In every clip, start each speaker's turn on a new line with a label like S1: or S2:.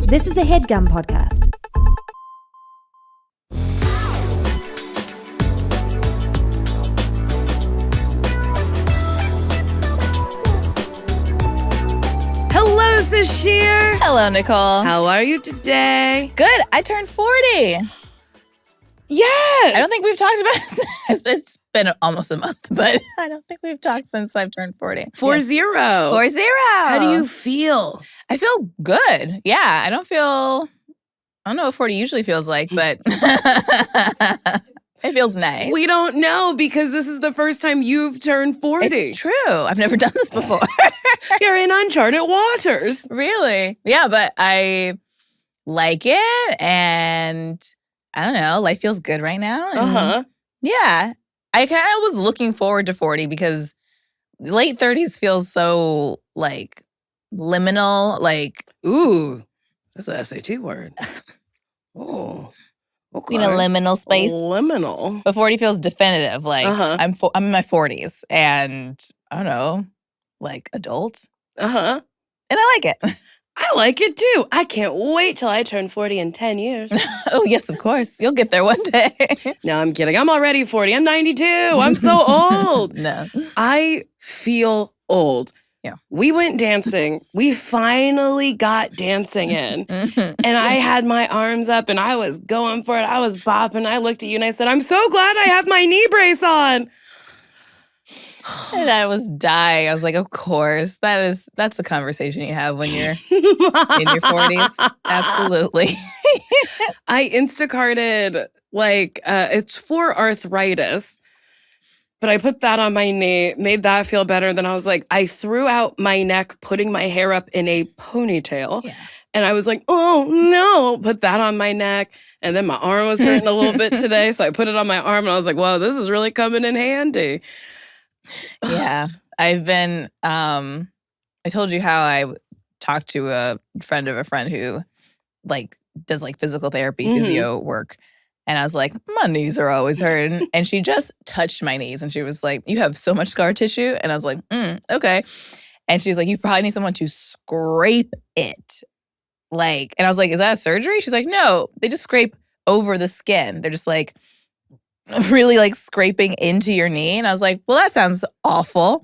S1: This is a Headgum podcast.
S2: Hello, Sasheer.
S3: Hello, Nicole.
S2: How are you today?
S3: Good. I turned 40.
S2: Yeah.
S3: I don't think we've talked about this. It's been almost a month, but I don't think we've talked since I've turned 40.
S2: 40.
S3: 40.
S2: How do you feel?
S3: I feel good. Yeah. I don't know what 40 usually feels like, but it feels nice.
S2: We don't know because this is the first time you've turned 40.
S3: It's true. I've never done this before.
S2: You're in uncharted waters.
S3: Really? Yeah, but I like it, and I don't know. Life feels good right now. And yeah. I kind of was looking forward to 40 because late 30s feels so, like, liminal. Like,
S2: ooh, that's an SAT word. Oh, okay.
S3: In a liminal space.
S2: Liminal.
S3: But 40 feels definitive. Like, I'm in my 40s, and I don't know, like, adult. And I like it.
S2: I like it too. I can't wait till I turn 40 in 10 years.
S3: Oh, yes, of course. You'll get there one day.
S2: No, I'm kidding. I'm already 40. I'm 92. I'm so old.
S3: No.
S2: I feel old.
S3: Yeah.
S2: We went dancing. We finally got dancing in. And I had my arms up and I was going for it. I was bopping. I looked at you and I said, I'm so glad I have my knee brace on.
S3: And I was dying. I was like, of course. That's a conversation you have when you're in your 40s. Absolutely.
S2: I Instacarted, like, it's for arthritis. But I put that on my knee, made that feel better. Then I was like, I threw out my neck, putting my hair up in a ponytail. Yeah. And I was like, oh, no, put that on my neck. And then my arm was hurting a little bit today. So I put it on my arm and I was like, wow, this is really coming in handy.
S3: Yeah. I've been, I told you how I talked to a friend of a friend who, like, does, like, physical therapy, physio work. And I was like, my knees are always hurting. And she just touched my knees. And she was like, you have so much scar tissue. And I was like, okay. And she was like, you probably need someone to scrape it. Like, and I was like, is that a surgery? She's like, no, they just scrape over the skin. They're just like really like scraping into your knee. And I was like, well, that sounds awful.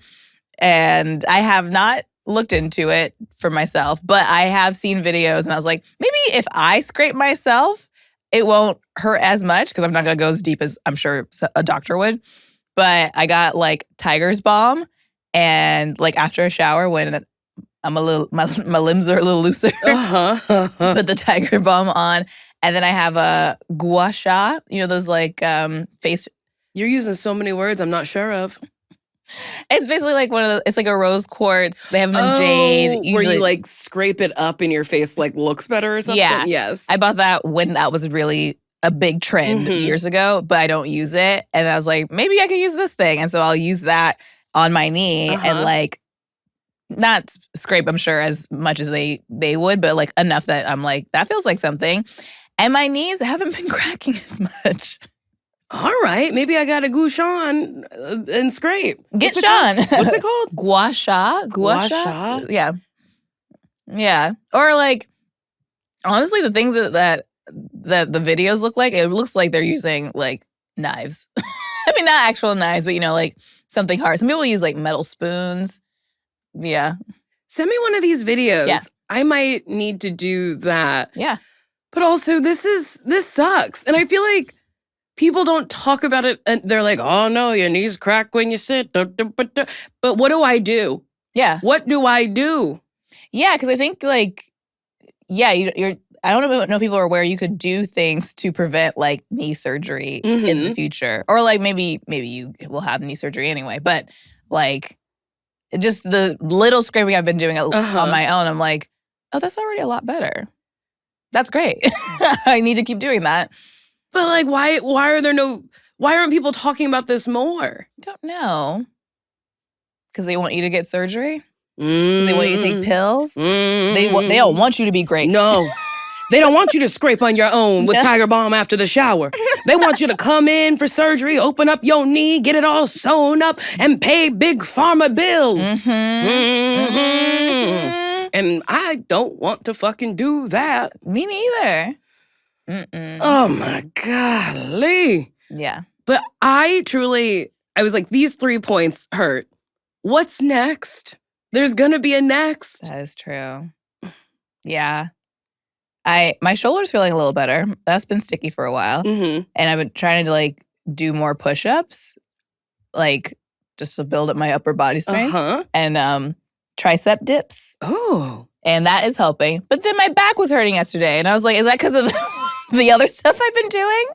S3: And I have not looked into it for myself, but I have seen videos. And I was like, maybe if I scrape myself, it won't hurt as much because I'm not going to go as deep as I'm sure a doctor would. But I got like Tiger's Balm, and like after a shower when I'm a little, my limbs are a little looser, put the Tiger Balm on. And then I have a gua sha, you know, those like face.
S2: You're using so many words I'm not sure of.
S3: It's basically like it's like a rose quartz. They have them in jade.
S2: Usually, where you like scrape it up and your face like looks better or something?
S3: Yeah.
S2: Yes.
S3: I bought that when that was really a big trend years ago, but I don't use it. And I was like, maybe I could use this thing. And so I'll use that on my knee and like not scrape, I'm sure, as much as they would, but like enough that I'm like, that feels like something. And my knees haven't been cracking as much.
S2: All right, maybe I got to goo Sean and scrape.
S3: Get Sean.
S2: What's it called?
S3: Gua sha. Gua sha? Yeah. Yeah. Or like, honestly, the things that the videos look like, it looks like they're using like knives. I mean, not actual knives, but you know, like something hard. Some people use like metal spoons. Yeah.
S2: Send me one of these videos.
S3: Yeah.
S2: I might need to do that.
S3: Yeah.
S2: But also, this sucks. And I feel like people don't talk about it, and they're like, oh, no, your knees crack when you sit. But what do I do?
S3: Yeah.
S2: What do I do?
S3: Yeah, because I think, like, yeah, you're I don't know if people are aware you could do things to prevent, like, knee surgery in the future. Or, like, maybe you will have knee surgery anyway. But, like, just the little scraping I've been doing on my own, I'm like, oh, that's already a lot better. That's great. I need to keep doing that.
S2: But like, why aren't people talking about this more?
S3: I don't know. Because they want you to get surgery? Because they want you to take pills? They don't want you to be great.
S2: No. They don't want you to scrape on your own with Tiger Balm after the shower. They want you to come in for surgery, open up your knee, get it all sewn up, and pay Big Pharma bills. And I don't want to fucking do that.
S3: Me neither. Mm-mm.
S2: Oh my golly.
S3: Yeah.
S2: But I was like, these 3 points hurt. What's next? There's going to be a next.
S3: That is true. Yeah. My shoulder's feeling a little better. That's been sticky for a while.
S2: Mm-hmm.
S3: And I've been trying to like do more push-ups, like just to build up my upper body strength. And tricep dips.
S2: Oh.
S3: And that is helping. But then my back was hurting yesterday. And I was like, is that because of the other stuff I've been doing?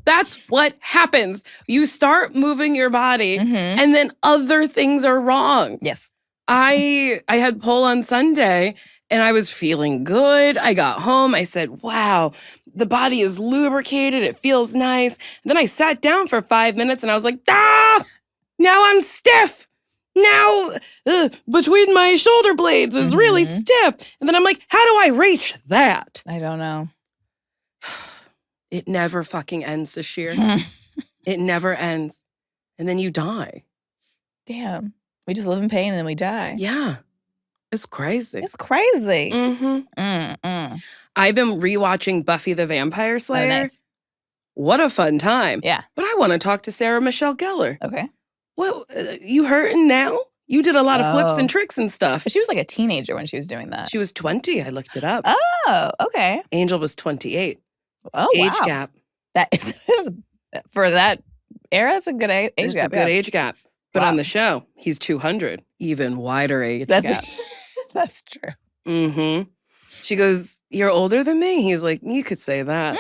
S2: That's what happens. You start moving your body and then other things are wrong.
S3: Yes.
S2: I had pole on Sunday and I was feeling good. I got home. I said, wow, the body is lubricated. It feels nice. And then I sat down for 5 minutes and I was like, now I'm stiff. Now between my shoulder blades is really stiff. And then I'm like, how do I reach that?
S3: I don't know.
S2: It never fucking ends, Sasheer. It never ends. And then you die.
S3: Damn. We just live in pain and then we die.
S2: Yeah. It's crazy.
S3: It's crazy.
S2: I've been rewatching Buffy the Vampire Slayer.
S3: Oh, nice.
S2: What a fun time.
S3: Yeah.
S2: But I want to talk to Sarah Michelle Gellar.
S3: Okay.
S2: What, you hurting now? You did a lot of flips and tricks and stuff.
S3: But she was like a teenager when she was doing that.
S2: She was 20. I looked it up.
S3: Oh, okay.
S2: Angel was 28.
S3: Oh,
S2: Age
S3: wow.
S2: gap.
S3: That is for that era, it's a good age
S2: It's
S3: gap.
S2: a good age gap. But
S3: Wow.
S2: on the show, he's 200. Even wider age gap.
S3: That's true.
S2: She goes, you're older than me? He was like, you could say that.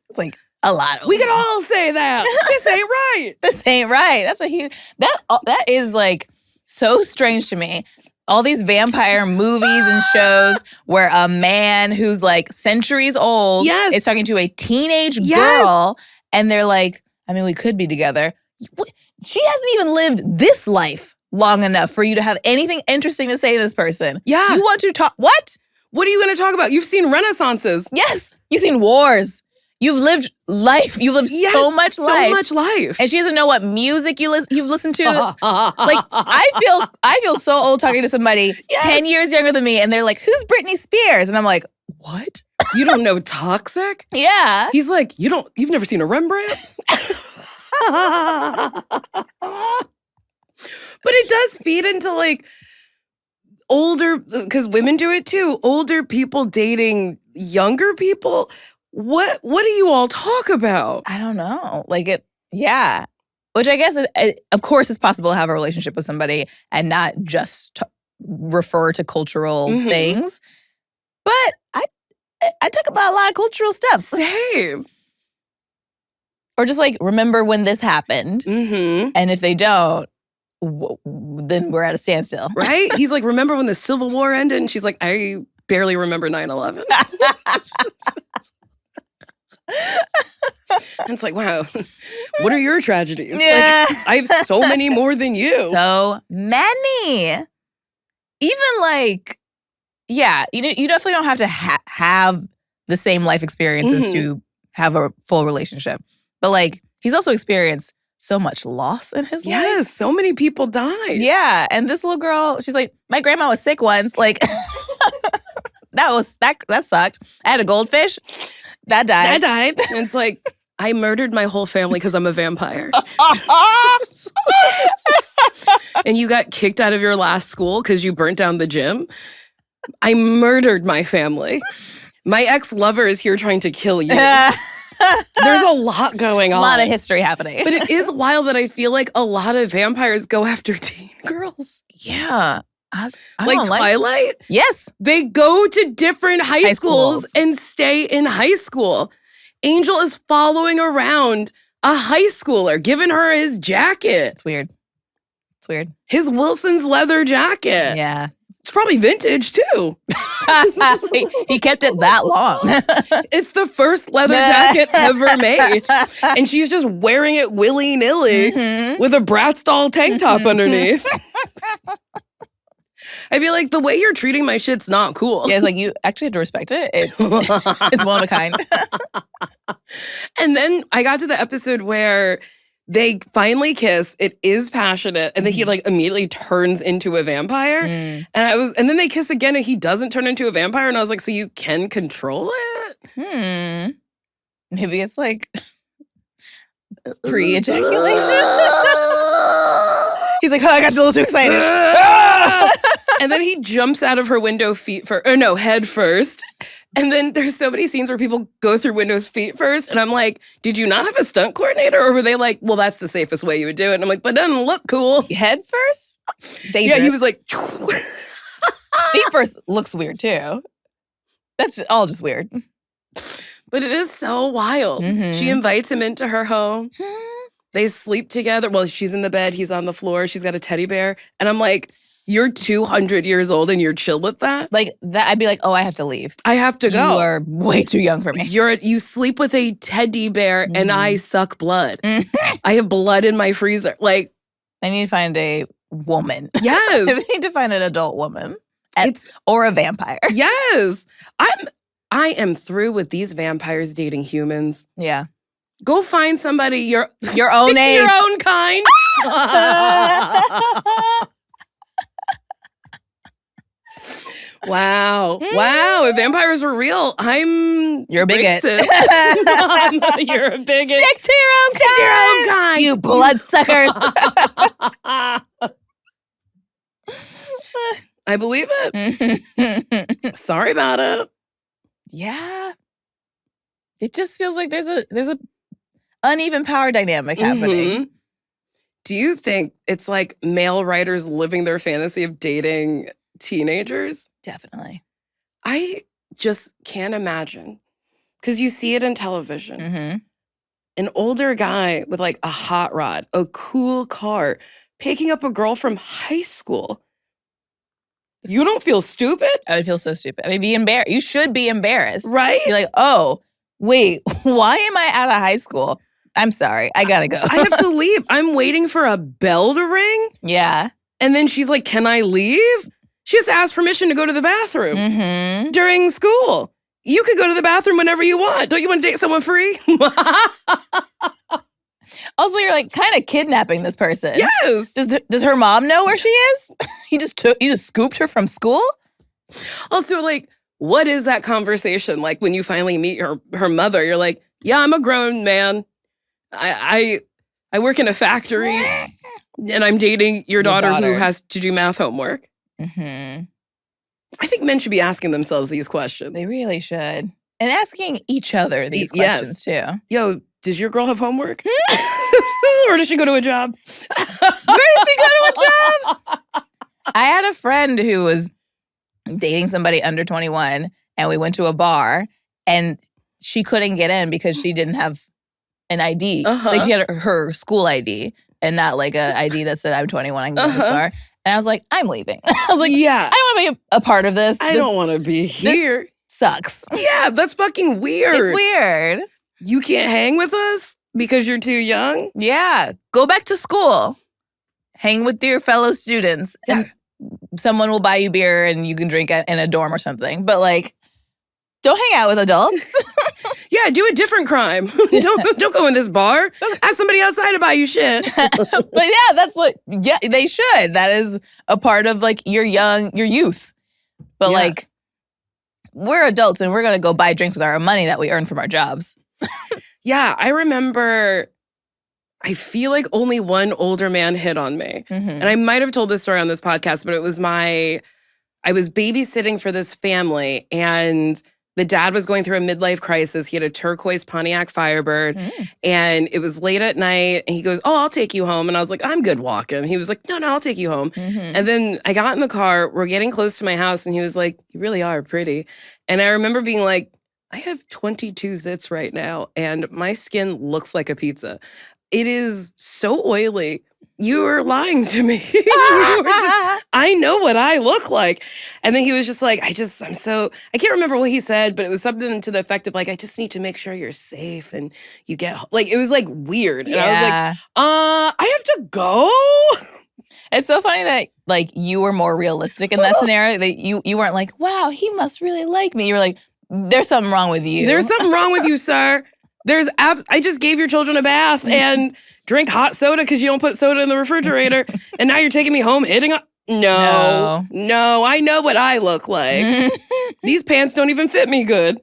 S3: It's like a lot.
S2: We could all say that. This ain't right.
S3: This ain't right. That's a huge. That is like so strange to me. All these vampire movies and shows where a man who's like centuries old is talking to a teenage girl, and they're like, I mean, we could be together. She hasn't even lived this life long enough for you to have anything interesting to say to this person.
S2: Yeah.
S3: You want to talk? What?
S2: What are you going to talk about? You've seen Renaissances.
S3: Yes. You've seen wars. You've lived life. You've lived so much life.
S2: So much life.
S3: And she doesn't know what music you've listened to. Like, I feel so old talking to somebody 10 years younger than me, and they're like, who's Britney Spears? And I'm like, what?
S2: You don't know Toxic?
S3: Yeah.
S2: He's like, you've never seen a Rembrandt? But it does feed into like older, because women do it too, older people dating younger people. What do you all talk about?
S3: I don't know. Like yeah. Which I guess, of course, it's possible to have a relationship with somebody and not just refer to cultural things. But I talk about a lot of cultural stuff.
S2: Same.
S3: Or just like, remember when this happened. And if they don't, then we're at a standstill.
S2: Right? He's like, remember when the Civil War ended? And she's like, I barely remember 9/11. And it's like, wow, what are your tragedies?
S3: Yeah.
S2: Like, I have so many more than you.
S3: So many. Even like, yeah, you definitely don't have to have the same life experiences to have a full relationship. But like, he's also experienced so much loss in his life.
S2: Yes, so many people died.
S3: Yeah, and this little girl, she's like, my grandma was sick once. Like, that sucked. I had a goldfish. That died.
S2: And it's like, I murdered my whole family because I'm a vampire. And you got kicked out of your last school because you burnt down the gym. I murdered my family. My ex-lover is here trying to kill you. There's a lot going on.
S3: A lot of history happening.
S2: But it is wild that I feel like a lot of vampires go after teen girls.
S3: Yeah. I
S2: like Twilight?
S3: Yes.
S2: They go to different high schools and stay in high school. Angel is following around a high schooler, giving her his jacket.
S3: It's weird.
S2: His Wilson's leather jacket.
S3: Yeah.
S2: It's probably vintage, too.
S3: He kept it that long.
S2: It's the first leather jacket ever made. And she's just wearing it willy-nilly with a Bratz doll tank top underneath. I feel like the way you're treating my shit's not cool.
S3: Yeah, it's like, you actually have to respect it. It's one of a kind.
S2: And then I got to the episode where They finally kiss. It is passionate. And then he like immediately turns into a vampire. And then they kiss again and he doesn't turn into a vampire. And I was like, so you can control it?
S3: Maybe it's like pre-ejaculation. He's like, oh, I got a little too excited.
S2: And then he jumps out of her window head first. And then there's so many scenes where people go through windows feet first. And I'm like, did you not have a stunt coordinator? Or were they like, well, that's the safest way you would do it? And I'm like, but it doesn't look cool.
S3: Head first? Dangerous.
S2: Yeah, he was like...
S3: Feet first looks weird too. That's all just weird.
S2: But it is so wild. She invites him into her home. They sleep together. Well, she's in the bed. He's on the floor. She's got a teddy bear. And I'm like... You're 200 years old and you're chill with that?
S3: Like that, I'd be like, oh, I have to leave.
S2: I have to go.
S3: You are way too young for me.
S2: You sleep with a teddy bear and I suck blood. I have blood in my freezer. Like,
S3: I need to find a woman.
S2: Yes.
S3: I need to find an adult woman. Or a vampire.
S2: Yes. I am through with these vampires dating humans.
S3: Yeah.
S2: Go find somebody your
S3: own age.
S2: Your own kind. Wow. If vampires were real,
S3: You're a bigot.
S2: You're a bigot.
S3: Stick to your own kind. You bloodsuckers.
S2: I believe it. Sorry about it.
S3: Yeah. It just feels like there's a uneven power dynamic happening.
S2: Do you think it's like male writers living their fantasy of dating teenagers?
S3: Definitely.
S2: I just can't imagine. Because you see it in television. An older guy with like a hot rod, a cool car, picking up a girl from high school. You don't feel stupid?
S3: I would feel so stupid. I mean, be embarrassed. You should be embarrassed.
S2: Right?
S3: You're like, oh, wait, why am I out of high school? I'm sorry. I gotta go.
S2: I have to leave. I'm waiting for a bell to ring.
S3: Yeah.
S2: And then she's like, can I leave? She has to ask permission to go to the bathroom during school. You could go to the bathroom whenever you want. Don't you want to date someone free?
S3: Also, you're like kind of kidnapping this person.
S2: Yes.
S3: Does her mom know where she is? You just scooped her from school?
S2: Also, like, what is that conversation like when you finally meet her mother? You're like, yeah, I'm a grown man. I work in a factory and I'm dating your daughter who has to do math homework. I think men should be asking themselves these questions.
S3: They really should. And asking each other these questions too.
S2: Yo, does your girl have homework? Or does she go to a job?
S3: Where does she go to a job? I had a friend who was dating somebody under 21 and we went to a bar and she couldn't get in because she didn't have an ID. Like she had her school ID and not like a ID that said I'm 21, I can go to this bar. And I was like, I'm leaving. I was like, yeah, I don't want to be a part of this.
S2: I don't want to be here.
S3: This sucks.
S2: Yeah, that's fucking weird.
S3: It's weird.
S2: You can't hang with us because you're too young?
S3: Yeah. Go back to school. Hang with your fellow students. Yeah. And someone will buy you beer and you can drink in a dorm or something. But like, don't hang out with adults.
S2: Yeah, do a different crime. Don't go in this bar. Ask somebody outside to buy you shit.
S3: But yeah, that's like, yeah, they should. That is a part of like your youth. But like, we're adults and we're going to go buy drinks with our money that we earn from our jobs.
S2: Yeah, I remember, I feel like only one older man hit on me. And I might have told this story on this podcast, but it was I was babysitting for this family and the dad was going through a midlife crisis. He had a turquoise Pontiac Firebird and it was late at night and he goes, oh, I'll take you home. And I was like, I'm good walking. He was like, no, I'll take you home. And then I got in the car, we're getting close to my house and he was like, you really are pretty. And I remember being like, I have 22 zits right now and my skin looks like a pizza. It is so oily. You are lying to me. I know what I look like. And then he was just like, I can't remember what he said, but it was something to the effect of like, I just need to make sure you're safe and you get, like, it was like weird. And I was like, I have to go?
S3: It's so funny that like you were more realistic in that scenario. That you weren't like, wow, he must really like me. You were like, there's something wrong with you.
S2: There's something wrong with you, sir. I just gave your children a bath and drink hot soda because you don't put soda in the refrigerator. And now you're taking me home hitting on. No, I know what I look like. These pants don't even fit me good.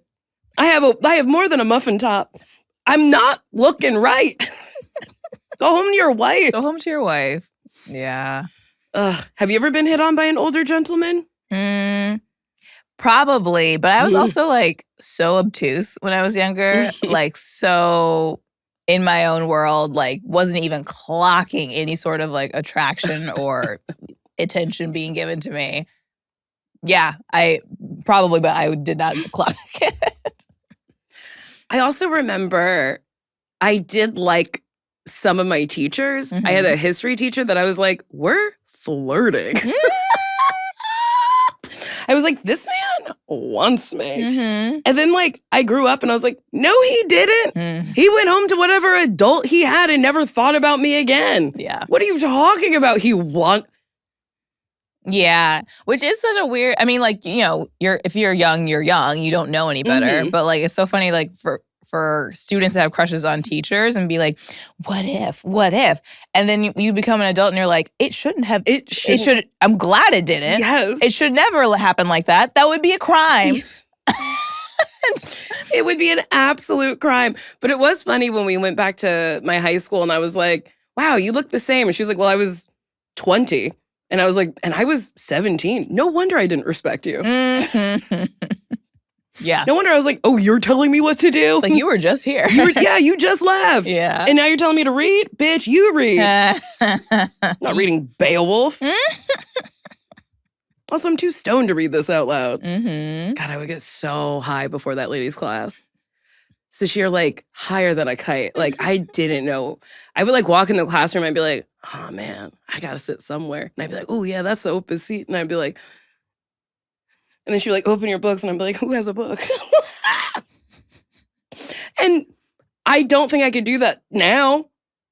S2: I have more than a muffin top. I'm not looking right. Go home to your wife.
S3: Go home to your wife. Yeah.
S2: Have you ever been hit on by an older gentleman?
S3: Probably, but I was also like so obtuse when I was younger, like so in my own world, like wasn't even clocking any sort of like attraction or attention being given to me. Yeah, but I did not clock it.
S2: I also remember I did like some of my teachers. I had a history teacher that I was like, we're flirting. I was like, this man wants me. And then like I grew up and I was like, no, he didn't. He went home to whatever adult he had and never thought about me again.
S3: Yeah.
S2: What are you talking about?
S3: Yeah, which is such a weird, I mean, like, you know, if you're young, you're young. You don't know any better. But like, it's so funny, like for students to have crushes on teachers and be like, what if? And then you become an adult and you're like, it shouldn't have. It should. I'm glad it didn't.
S2: Yes.
S3: It should never happen like that. That would be a crime.
S2: It would be an absolute crime. But it was funny when we went back to my high school and I was like, wow, you look the same. And she was like, well, I was 20. And I was like, and I was 17. No wonder I didn't respect you.
S3: Yeah.
S2: No wonder I was like, oh, you're telling me what to do?
S3: It's like, you were just here.
S2: You just left.
S3: Yeah.
S2: And now you're telling me to read? Bitch, you read. Not reading Beowulf. Also, I'm too stoned to read this out loud. God, I would get so high before that lady's class. Sasheer, like, higher than a kite. Like, I didn't know. I would, like, walk in the classroom and be like, oh, man, I got to sit somewhere. And I'd be like, oh, yeah, that's the open seat. And I'd be like, and then she'd be like, open your books. And I'd be like, who has a book? And I don't think I could do that now.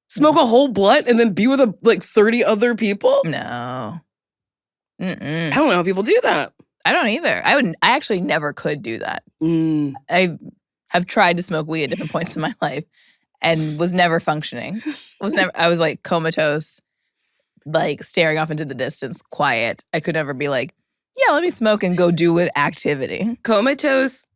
S2: Smoke a whole blunt and then be with, like, 30 other people?
S3: No.
S2: I don't know how people do that.
S3: I don't either. I actually never could do that. I have tried to smoke weed at different points in my life and was never functioning. I was like comatose, like staring off into the distance, quiet. I could never be like, yeah, let me smoke and go do an activity.
S2: Comatose,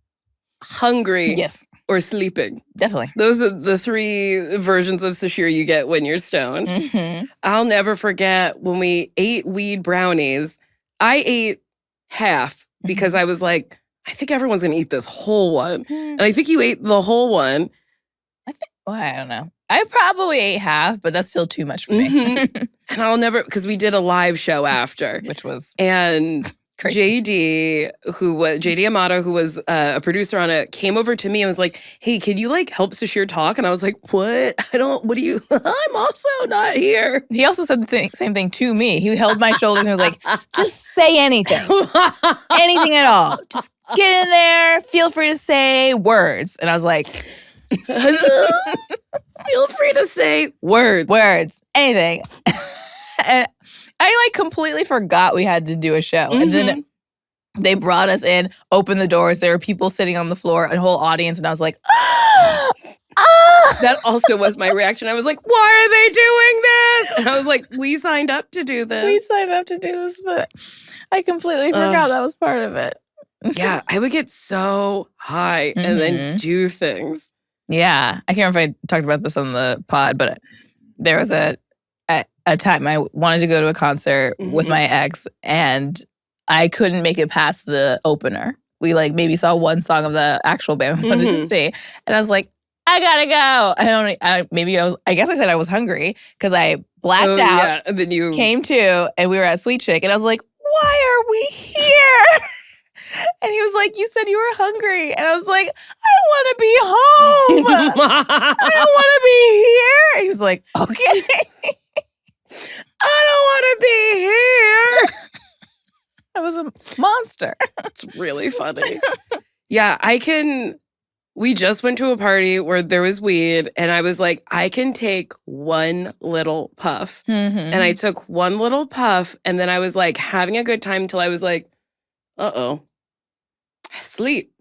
S2: hungry,
S3: yes,
S2: or sleeping.
S3: Definitely.
S2: Those are the three versions of Sasheer you get when you're stoned. I'll never forget when we ate weed brownies. I ate half because I was like, I think everyone's going to eat this whole one. And I think you ate the whole one.
S3: I don't know. I probably ate half, but that's still too much for me.
S2: And I'll never, because we did a live show after.
S3: Which was
S2: and
S3: crazy.
S2: JD Amato, who was a producer on it, came over to me and was like, hey, can you like help Sasheer talk? And I was like, what? I'm also not here.
S3: He also said the same thing to me. He held my shoulders and was like, just say anything. Anything at all. Just get in there. Feel free to say words. And I was like,
S2: feel free to say words.
S3: Words. Anything. And I like completely forgot we had to do a show. And then they brought us in, opened the doors. There were people sitting on the floor, a whole audience. And I was like,
S2: That also was my reaction. I was like, why are they doing this? And I was like, we signed up to do this.
S3: We signed up to do this, but I completely forgot that was part of it.
S2: Yeah, I would get so high and then do things.
S3: Yeah. I can't remember if I talked about this on the pod, but there was a time I wanted to go to a concert with my ex, and I couldn't make it past the opener. We like maybe saw one song of the actual band we wanted to see, and I was like, I gotta go. I guess I said I was hungry because I blacked out.
S2: Yeah. And then you
S3: came to, and we were at Sweet Chick, and I was like, why are we here? And he was like, you said you were hungry. And I was like, I want to be home. I don't want to be here. And he was like, okay.
S2: I don't want to be here.
S3: I was a monster.
S2: It's really funny. Yeah, we just went to a party where there was weed, and I was like, I can take one little puff. And I took one little puff, and then I was like having a good time until I was like, uh-oh. Sleep.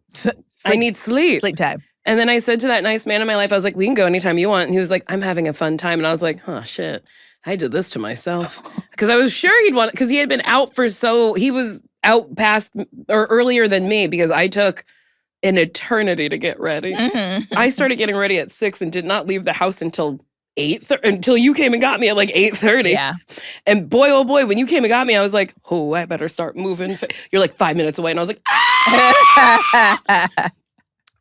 S2: I need sleep.
S3: Sleep time.
S2: And then I said to that nice man in my life, I was like, we can go anytime you want. And he was like, I'm having a fun time. And I was like, oh, shit, I did this to myself. Because I was sure he'd want it, because he had been out he was out past or earlier than me because I took an eternity to get ready. I started getting ready at 6 and did not leave the house until 8:30, until you came and got me at like 8:30.
S3: Yeah.
S2: And boy, oh boy, when you came and got me, I was like, oh, I better start moving. You're like 5 minutes away. And I was like, ah!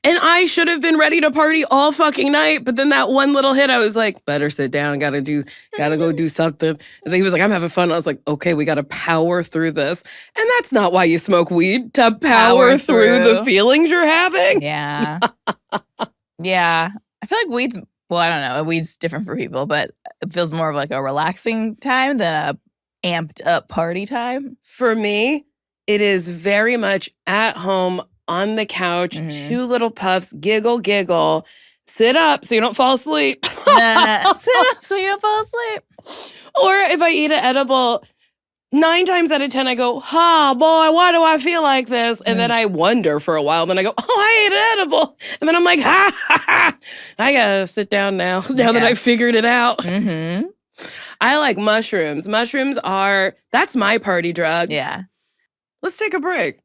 S2: And I should have been ready to party all fucking night. But then that one little hit, I was like, better sit down. Gotta go do something. And then he was like, I'm having fun. I was like, okay, we gotta power through this. And that's not why you smoke weed, to power through the feelings you're having.
S3: Yeah. Yeah. I feel like weed's, well, I don't know. Weed's different for people, but it feels more of like a relaxing time than a amped up party time.
S2: For me, it is very much at home, on the couch, 2 little puffs, giggle, sit up so you don't fall asleep.
S3: Sit up so you don't fall asleep.
S2: Or if I eat an edible, 9 times out of 10, I go, boy, why do I feel like this? And then I wonder for a while. Then I go, I ate an edible. And then I'm like, I gotta sit down now that I figured it out. I like mushrooms. That's my party drug.
S3: Yeah.
S2: Let's take a break.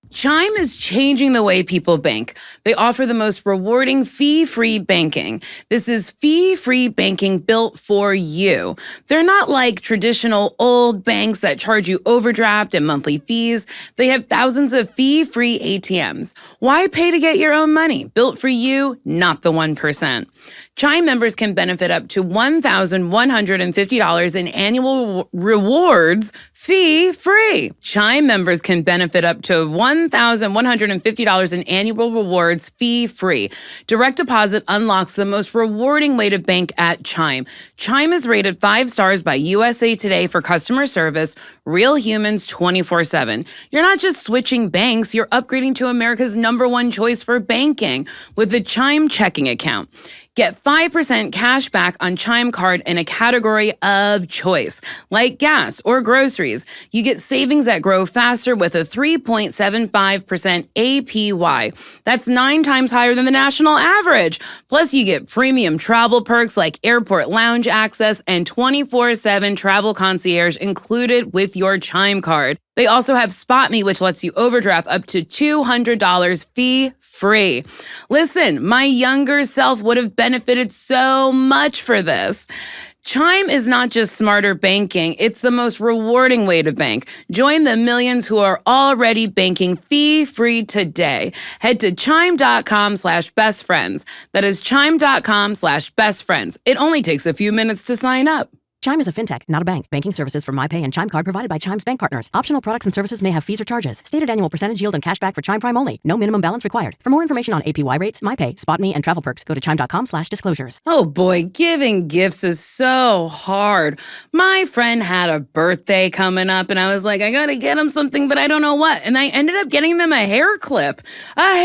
S2: Chime is changing the way people bank. They offer the most rewarding fee-free banking. This is fee-free banking built for you. They're not like traditional old banks that charge you overdraft and monthly fees. They have thousands of fee-free ATMs. Why pay to get your own money? Built for you, not the 1%. Chime members can benefit up to $1,150 in annual rewards fee-free. Chime members can benefit up to $1,150 in annual rewards fee-free. Direct deposit unlocks the most rewarding way to bank at Chime. Chime is rated 5 stars by USA Today for customer service, real humans 24/7. You're not just switching banks, you're upgrading to America's #1 choice for banking with the Chime checking account. Get 5% cash back on Chime Card in a category of choice, like gas or groceries. You get savings that grow faster with a 3.75% APY. That's 9 times higher than the national average. Plus, you get premium travel perks like airport lounge access and 24/7 travel concierge included with your Chime Card. They also have Spot Me, which lets you overdraft up to $200 fee-free. Listen, my younger self would have benefited so much for this. Chime is not just smarter banking, it's the most rewarding way to bank. Join the millions who are already banking fee-free today. Head to chime.com/bestfriends. That is chime.com/bestfriends. It only takes a few minutes to sign up.
S1: Chime is a fintech, not a bank. Banking services for MyPay and Chime Card provided by Chime's bank partners. Optional products and services may have fees or charges. Stated annual percentage yield and cashback for Chime Prime only. No minimum balance required. For more information on APY rates, MyPay, Spot Me, and travel perks, go to chime.com/disclosures.
S2: Oh boy, giving gifts is so hard. My friend had a birthday coming up and I was like, I gotta get him something, but I don't know what. And I ended up getting them a hair clip. And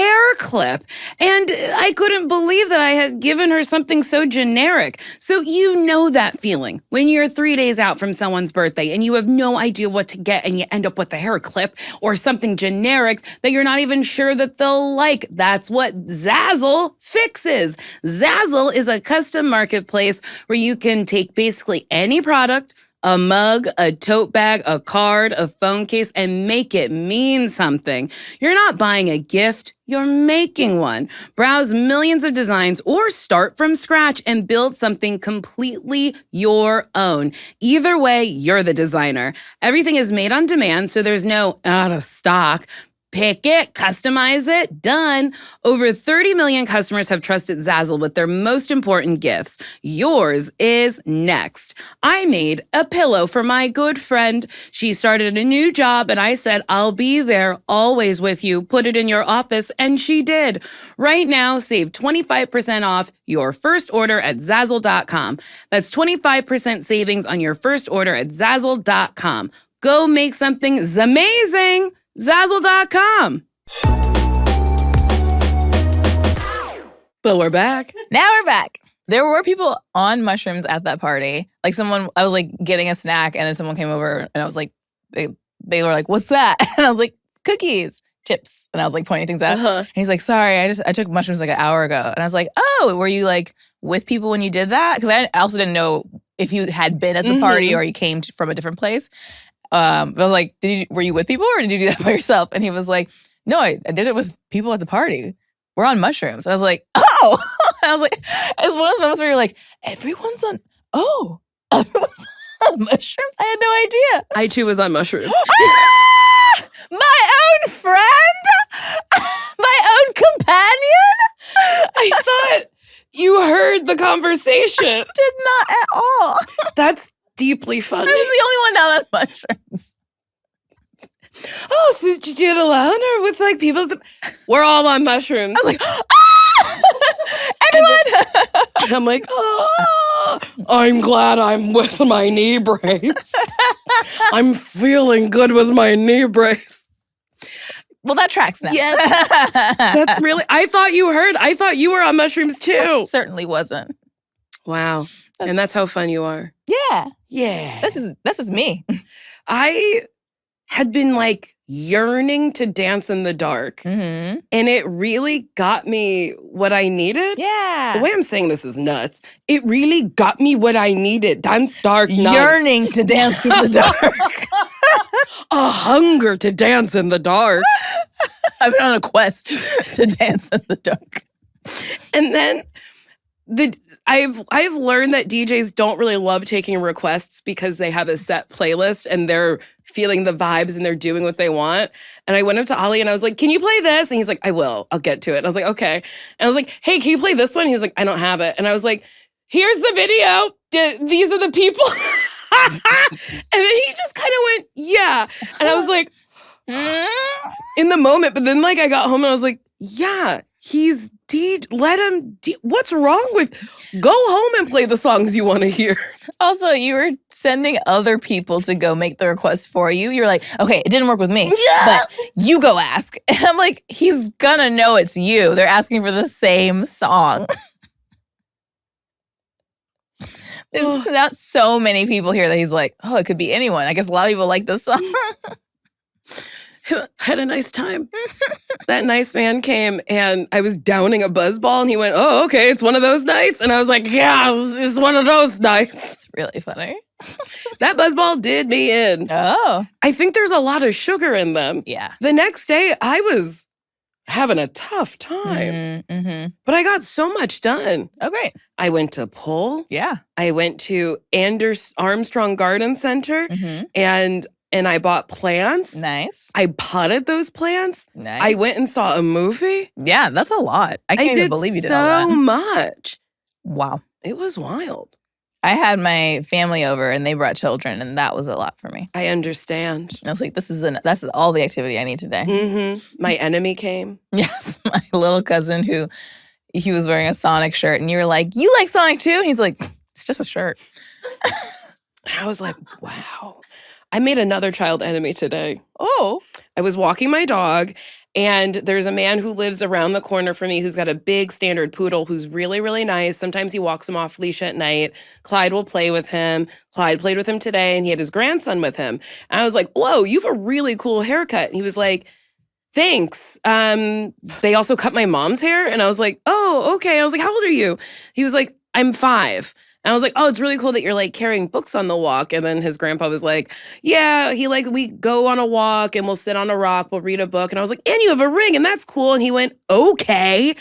S2: I couldn't believe that I had given her something so generic. So you know that feeling when you're 3 days out from someone's birthday and you have no idea what to get and you end up with a hair clip or something generic that you're not even sure that they'll like. That's what Zazzle fixes. Zazzle is a custom marketplace where you can take basically any product, a mug, a tote bag, a card, a phone case, and make it mean something. You're not buying a gift, you're making one. Browse millions of designs or start from scratch and build something completely your own. Either way, you're the designer. Everything is made on demand, so there's no out of stock. Pick it, customize it, done. Over 30 million customers have trusted Zazzle with their most important gifts. Yours is next. I made a pillow for my good friend. She started a new job and I said, I'll be there always with you. Put it in your office, and she did. Right now, save 25% off your first order at Zazzle.com. That's 25% savings on your first order at Zazzle.com. Go make something amazing. Zazzle.com. But we're back.
S3: Now we're back. There were people on mushrooms at that party. Like I was like getting a snack and then someone came over and I was like, they were like, what's that? And I was like, cookies. chips. And I was like pointing things out.
S2: Uh-huh.
S3: And he's like, sorry, I took mushrooms like an hour ago. And I was like, oh, were you like with people when you did that? Because I also didn't know if you had been at the party or you came from a different place. But I was like, were you with people or did you do that by yourself? And he was like, no, I did it with people at the party. We're on mushrooms. I was like, oh. And I was like, it's one of those moments where you're like, everyone's on mushrooms? I had no idea.
S2: I too was on mushrooms.
S3: My own friend? My own companion?
S2: I thought you heard the conversation.
S3: Did not at all.
S2: That's deeply funny.
S3: I was the only one not on mushrooms.
S2: Oh, so did you do it alone or with like people? We're all on mushrooms.
S3: I was like, everyone!
S2: And I'm like, oh, I'm glad I'm with my knee brace. I'm feeling good with my knee brace.
S3: Well, that tracks now.
S2: Yes. That's really, I thought you were on mushrooms too.
S3: I certainly wasn't.
S2: Wow. And that's how fun you are.
S3: Yeah.
S2: Yeah.
S3: This is me.
S2: I had been like yearning to dance in the dark.
S3: Mm-hmm.
S2: And it really got me what I needed.
S3: Yeah.
S2: The way I'm saying this is nuts. It really got me what I needed. Dance dark, nice.
S3: Yearning to dance in the dark.
S2: A hunger to dance in the dark.
S3: I've been on a quest to dance in the dark.
S2: And then I've learned that DJs don't really love taking requests because they have a set playlist and they're feeling the vibes and they're doing what they want. And I went up to Ollie and I was like, can you play this? And he's like, I will. I'll get to it. And I was like, okay. And I was like, hey, can you play this one? He was like, I don't have it. And I was like, here's the video. These are the people. And then he just kind of went, yeah. And I was like, in the moment. But then like I got home and I was like, yeah, he's let him, what's wrong with, go home and play the songs you want to hear.
S3: Also, you were sending other people to go make the request for you. You're like, okay, it didn't work with me, but you go ask. And I'm like, he's gonna know it's you. They're asking for the same song. There's not so many people here that he's like, oh, it could be anyone. I guess a lot of people like this song.
S2: Had a nice time. That nice man came and I was downing a buzzball and he went, oh, okay, it's one of those nights. And I was like, yeah, it's one of those nights.
S3: It's really funny.
S2: That buzzball did me in.
S3: Oh.
S2: I think there's a lot of sugar in them.
S3: Yeah.
S2: The next day, I was having a tough time.
S3: Mm-hmm.
S2: But I got so much done.
S3: Oh, great.
S2: I went to Pull.
S3: Yeah.
S2: I went to Armstrong Garden Center and I bought plants.
S3: Nice.
S2: I potted those plants.
S3: Nice.
S2: I went and saw a movie.
S3: Yeah, that's a lot. I can't even believe you did all that.
S2: so much.
S3: Wow.
S2: It was wild.
S3: I had my family over and they brought children and that was a lot for me.
S2: I understand.
S3: I was like, that's all the activity I need today.
S2: Mm-hmm. My enemy came.
S3: Yes, my little cousin he was wearing a Sonic shirt and you were like, you like Sonic too? And he's like, it's just a shirt.
S2: I was like, wow. I made another child enemy today.
S3: Oh.
S2: I was walking my dog, and there's a man who lives around the corner from me who's got a big standard poodle who's really, really nice. Sometimes he walks him off leash at night. Clyde will play with him. Clyde played with him today, and he had his grandson with him. And I was like, whoa, you have a really cool haircut. And he was like, thanks. They also cut my mom's hair. And I was like, oh, okay. I was like, how old are you? He was like, I'm 5. And I was like, oh, it's really cool that you're like carrying books on the walk. And then his grandpa was like, yeah, we go on a walk and we'll sit on a rock, we'll read a book. And I was like, and you have a ring and that's cool. And he went, okay.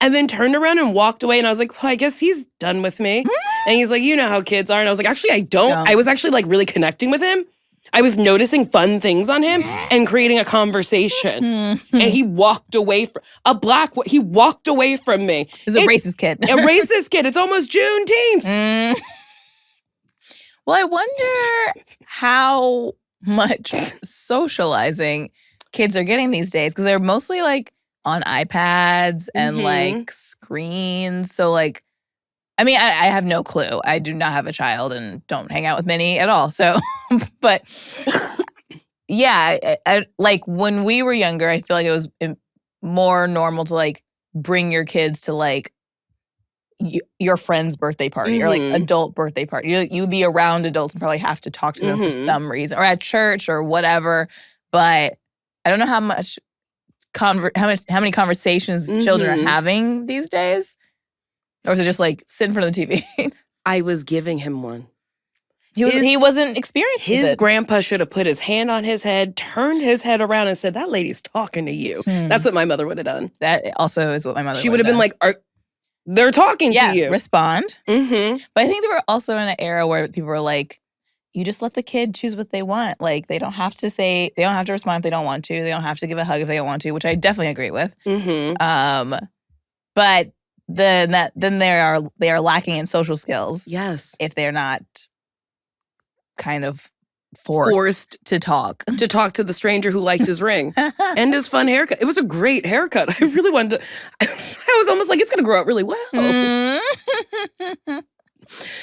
S2: And then turned around and walked away. And I was like, well, I guess he's done with me. And he's like, you know how kids are. And I was like, actually, I don't. I was actually like really connecting with him. I was noticing fun things on him and creating a conversation. And he walked away from he walked away from me.
S3: He's a racist kid.
S2: A racist kid. It's almost Juneteenth.
S3: Well, I wonder how much socializing kids are getting these days because they're mostly like on iPads and like screens. So like, I mean, I have no clue. I do not have a child and don't hang out with many at all. So, but yeah, like when we were younger, I feel like it was more normal to like bring your kids to like your friend's birthday party or like adult birthday party. You'd be around adults and probably have to talk to them for some reason or at church or whatever. But I don't know how much how many conversations children are having these days? Or is it just like sit in front of the TV?
S2: I was giving him one.
S3: He wasn't experienced with
S2: His
S3: it.
S2: grandpa should have put his hand on his head, turned his head around, and said, "That lady's talking to you." That's what my mother would have done.
S3: That also is what my mother.
S2: She would have been like, "They're talking to you."
S3: Respond.
S2: Mm-hmm.
S3: But I think they were also in an era where people were like, "You just let the kid choose what they want. Like they don't have to respond if they don't want to. They don't have to give a hug if they don't want to," which I definitely agree with.
S2: Mm-hmm.
S3: But then they are lacking in social skills.
S2: Yes,
S3: if they're not kind of forced to talk
S2: to the stranger who liked his ring and his fun haircut. It was a great haircut. I really wanted to. I was almost like, it's going to grow out really well.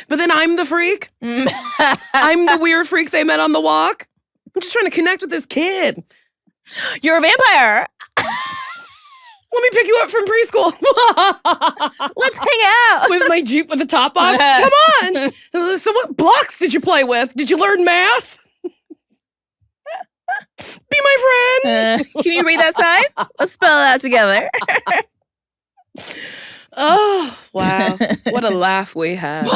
S2: But then I'm the freak. I'm the weird freak they met on the walk. I'm just trying to connect with this kid.
S3: You're a vampire.
S2: Let me pick you up from preschool.
S3: Let's hang out.
S2: With my Jeep with the top off. Come on. So what blocks did you play with? Did you learn math? Be my friend.
S3: Can you read that sign? Let's spell it out together.
S2: Oh, wow. What a laugh we had.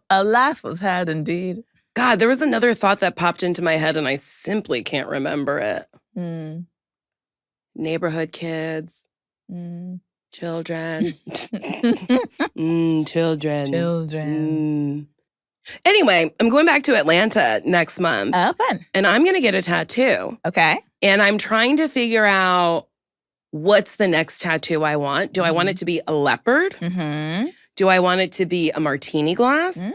S3: A laugh was had indeed.
S2: God, there was another thought that popped into my head and I simply can't remember it. Neighborhood kids. Children. Children. Anyway, I'm going back to Atlanta next month.
S3: Oh, fun.
S2: And I'm going to get a tattoo.
S3: Okay.
S2: And I'm trying to figure out what's the next tattoo I want. Do I want it to be a leopard? Do I want it to be a martini glass?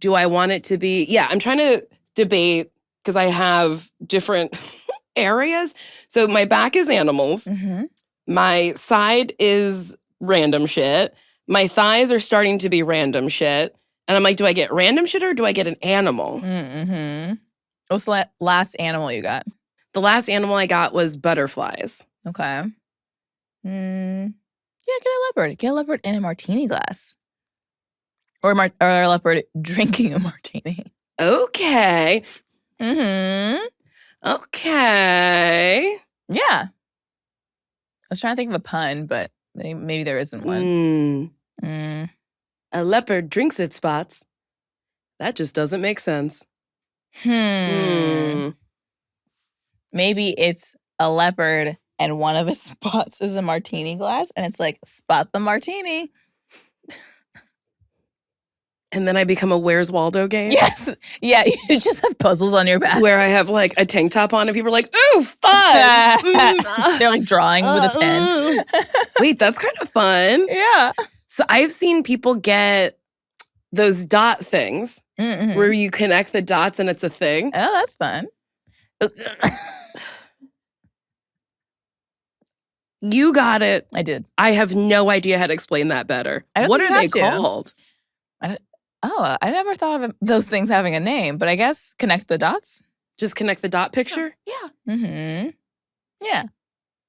S2: Do I want it to be... Yeah, I'm trying to debate because I have different areas. So my back is animals. My side is random shit. My thighs are starting to be random shit. And I'm like, do I get random shit or do I get an animal?
S3: What's the last animal you got?
S2: The last animal I got was butterflies.
S3: Okay. Yeah, get a leopard. Get a leopard in a martini glass. Or a leopard drinking a martini.
S2: Okay. Okay.
S3: Yeah. I was trying to think of a pun, but maybe there isn't one.
S2: A leopard drinks its spots. That just doesn't make sense.
S3: Maybe it's a leopard and one of its spots is a martini glass, and it's like, spot the martini.
S2: And then I become a Where's Waldo game?
S3: Yes. Yeah, you just have puzzles on your back.
S2: Where I have like a tank top on and people are like, ooh, fun.
S3: They're like drawing with a pen.
S2: Wait, that's kind of fun.
S3: Yeah.
S2: So I've seen people get those dot things where you connect the dots and it's a thing.
S3: Oh, that's fun.
S2: You got it.
S3: I did.
S2: I have no idea how to explain that better. What are they called?
S3: I never thought of those things having a name, but I guess connect the dots.
S2: Just connect the dot picture?
S3: Yeah. Yeah.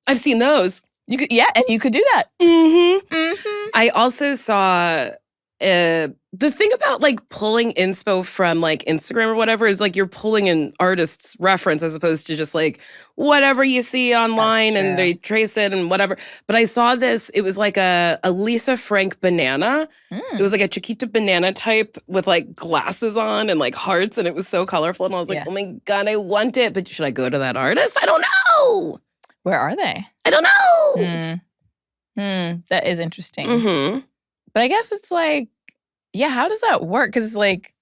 S2: I've seen those.
S3: You could, and you could do that.
S2: I also saw the thing about like pulling inspo from like Instagram or whatever is like you're pulling an artist's reference as opposed to just like whatever you see online and they trace it and whatever. But I saw this, it was like a Lisa Frank banana. It was like a Chiquita banana type with like glasses on and like hearts and it was so colorful. And I was like, oh my God, I want it. But should I go to that artist? I don't know.
S3: Where are they?
S2: I don't know.
S3: That is interesting. But I guess it's like, yeah, how does that work? Because it's like,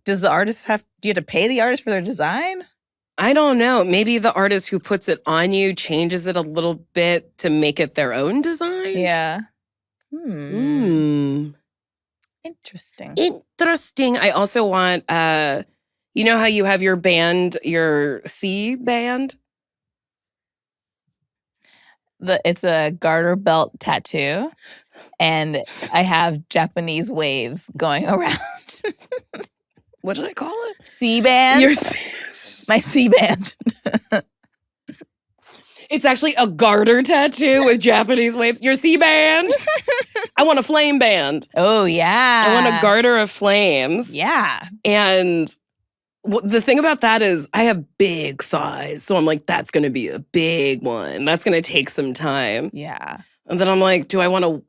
S3: do you have to pay the artist for their design?
S2: I don't know. Maybe the artist who puts it on you changes it a little bit to make it their own design.
S3: Yeah. Interesting.
S2: I also want, you know how you have your band, your C band?
S3: It's a garter belt tattoo. And I have Japanese waves going around.
S2: What did I call it?
S3: C-band. My C-band.
S2: It's actually a garter tattoo with Japanese waves. Your C-band? I want a flame band.
S3: Oh, yeah.
S2: I want a garter of flames.
S3: Yeah.
S2: And The thing about that is I have big thighs. So I'm like, that's going to be a big one. That's going to take some time.
S3: Yeah.
S2: And then I'm like, do I want to?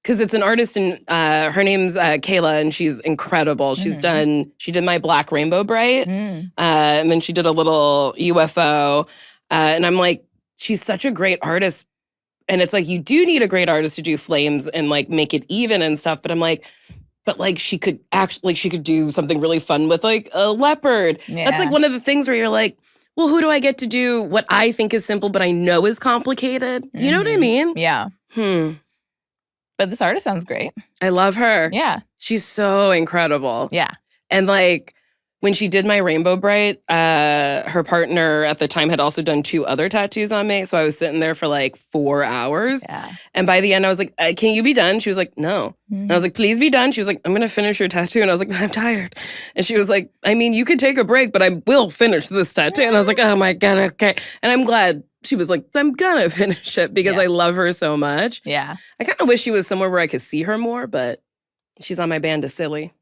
S2: Because it's an artist and her name's Kayla and she's incredible. She did my Black Rainbow Bright. And then she did a little UFO. And I'm like, she's such a great artist. And it's like, you do need a great artist to do flames and like make it even and stuff. But I'm like, but like she could do something really fun with like a leopard.
S3: Yeah.
S2: That's like one of the things where you're like, well, who do I get to do what I think is simple, but I know is complicated? You know what I mean?
S3: Yeah. But this artist sounds great.
S2: I love her.
S3: Yeah.
S2: She's so incredible.
S3: Yeah.
S2: And like when she did my Rainbow Bright, her partner at the time had also done 2 other tattoos on me. So I was sitting there for like 4 hours.
S3: Yeah.
S2: And by the end, I was like, can you be done? She was like, no. And I was like, please be done. She was like, I'm going to finish your tattoo. And I was like, I'm tired. And she was like, I mean, you could take a break, but I will finish this tattoo. And I was like, oh my God, okay. And I'm glad she was like, I'm going to finish it because I love her so much.
S3: Yeah.
S2: I kind of wish she was somewhere where I could see her more, but she's on my band of silly.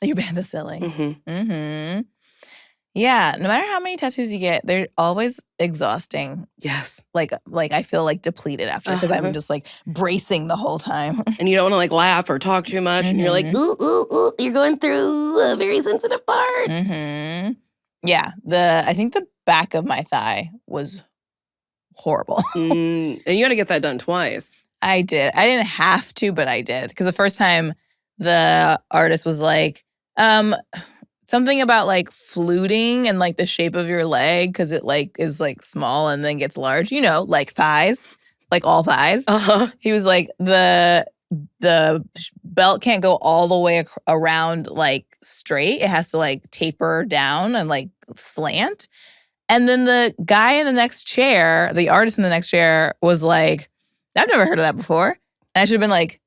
S3: Your band is silly.
S2: Mm-hmm.
S3: Yeah. No matter how many tattoos you get, they're always exhausting.
S2: Yes.
S3: Like I feel like depleted after because I'm just like bracing the whole time.
S2: And you don't want to like laugh or talk too much. And you're like, ooh, ooh, ooh, you're going through a very sensitive part.
S3: Yeah. I think the back of my thigh was horrible.
S2: And you got to get that done twice.
S3: I did. I didn't have to, but I did. Because the first time the artist was like, something about like fluting and like the shape of your leg because it like is like small and then gets large, like thighs, like all thighs. He was like, the belt can't go all the way around like straight. It has to like taper down and like slant. And then the guy in the next chair, the artist in the next chair was like, I've never heard of that before. And I should have been like,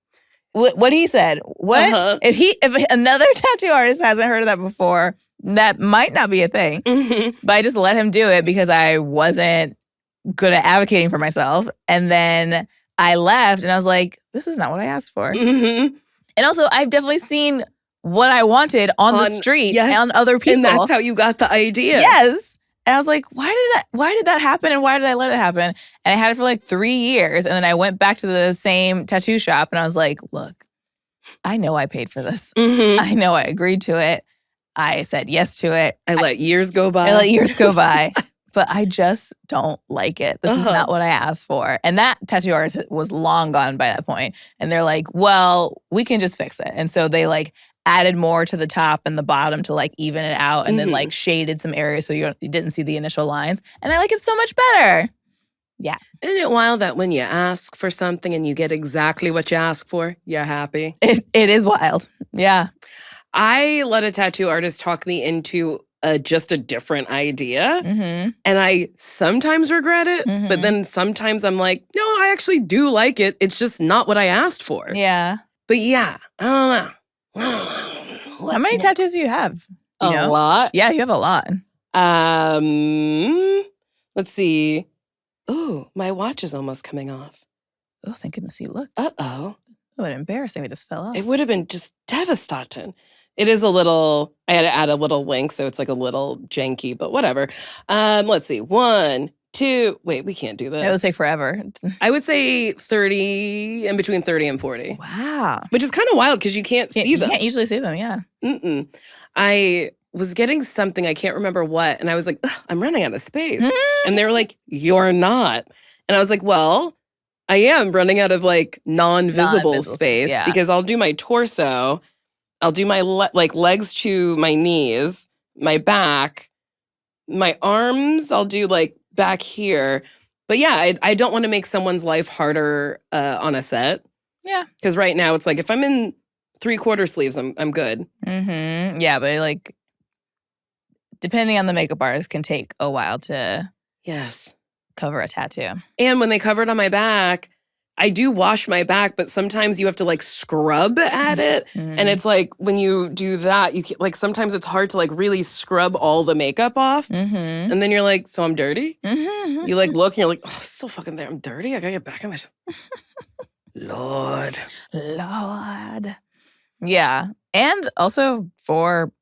S3: what he said. What? If another tattoo artist hasn't heard of that before, that might not be a thing. But I just let him do it because I wasn't good at advocating for myself. And then I left and I was like, this is not what I asked for. And also, I've definitely seen what I wanted on the street on other people.
S2: And that's how you got the idea.
S3: Yes. And I was like, why did that happen and why did I let it happen? And I had it for like 3 years. And then I went back to the same tattoo shop and I was like, look, I know I paid for this. I know I agreed to it. I said yes to it.
S2: I let years go by.
S3: But I just don't like it. This is not what I asked for. And that tattoo artist was long gone by that point. And they're like, well, we can just fix it. And so they like added more to the top and the bottom to like even it out and then like shaded some areas so you didn't see the initial lines. And I like it so much better. Yeah.
S2: Isn't it wild that when you ask for something and you get exactly what you ask for, you're happy?
S3: It is wild. Yeah.
S2: I let a tattoo artist talk me into just a different idea. And I sometimes regret it, but then sometimes I'm like, no, I actually do like it. It's just not what I asked for.
S3: Yeah.
S2: But yeah, I don't know.
S3: How many tattoos do you have? Do you know?
S2: Lot.
S3: Yeah, you have a lot.
S2: Let's see. Ooh, my watch is almost coming off.
S3: Oh, thank goodness you looked.
S2: Uh-oh.
S3: Oh, embarrassing. It just fell off.
S2: It would have been just devastating. It is a little, I had to add a little link, so it's like a little janky, but whatever. Let's see. 1, 2, wait, we can't do this.
S3: It would take forever.
S2: I would say 30, in between 30 and 40.
S3: Wow.
S2: Which is kind of wild because you can't see them.
S3: You can't usually see them, yeah.
S2: I was getting something, I can't remember what, and I was like, I'm running out of space. And they were like, you're not. And I was like, well, I am running out of like non-visible space because I'll do my torso, I'll do my legs to my knees, my back, my arms, I'll do like back here. But yeah, I don't want to make someone's life harder on a set.
S3: Yeah. Because
S2: right now it's like if I'm in 3/4 sleeves, I'm good.
S3: Yeah, but like depending on the makeup artist can take a while to cover a tattoo. And
S2: when they cover it on my back, I do wash my back, but sometimes you have to like scrub at it. And it's like when you do that, you can, like sometimes it's hard to like really scrub all the makeup off. And then you're like, so I'm dirty? You like look and you're like, oh, it's still fucking there. I'm dirty. I gotta get back in my Lord.
S3: Yeah. And also for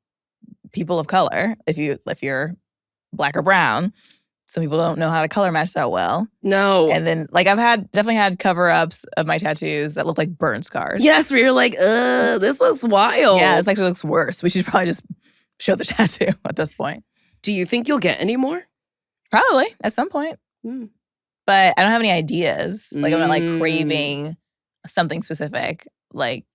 S3: people of color, if you're Black or brown, some people don't know how to color match that well.
S2: No.
S3: And then, like, I've definitely had cover-ups of my tattoos that look like burn scars.
S2: Yes, where you're like, this looks wild.
S3: Yeah, this actually looks worse. We should probably just show the tattoo at this point.
S2: Do you think you'll get any more?
S3: Probably, at some point.
S2: Mm.
S3: But I don't have any ideas. Like, I'm not, like, craving something specific. Like,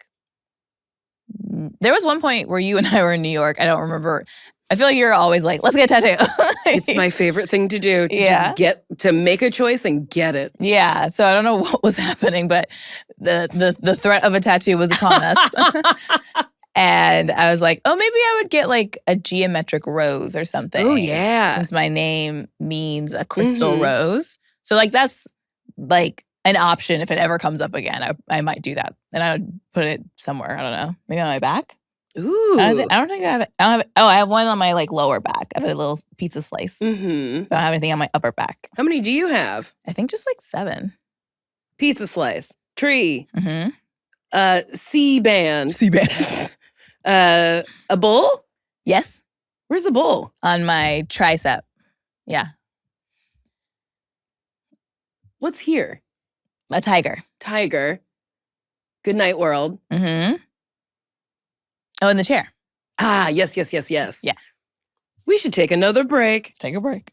S3: there was one point where you and I were in New York. I don't remember. I feel like you're always like, let's get a tattoo.
S2: It's my favorite thing to do, to make a choice and get it.
S3: Yeah. So I don't know what was happening, but the threat of a tattoo was upon us. And I was like, oh, maybe I would get like a geometric rose or something.
S2: Oh, yeah.
S3: Since my name means a crystal rose. So like that's like an option if it ever comes up again. I might do that. And I would put it somewhere. I don't know. Maybe on my back.
S2: Ooh.
S3: I don't think I have it. I don't have it. Oh, I have one on my like lower back. I have a little pizza slice.
S2: Mm-hmm.
S3: I don't have anything on my upper back.
S2: How many do you have?
S3: I think just like 7.
S2: Pizza slice, tree,
S3: Mm-hmm.
S2: C-band.
S3: C-band.
S2: A bull?
S3: Yes.
S2: Where's the bull?
S3: On my tricep. Yeah.
S2: What's here?
S3: A tiger.
S2: Tiger. Good night, world.
S3: Mm-hmm. Oh, in the chair.
S2: Ah, yes.
S3: Yeah.
S2: We should take another break.
S3: Let's take a break.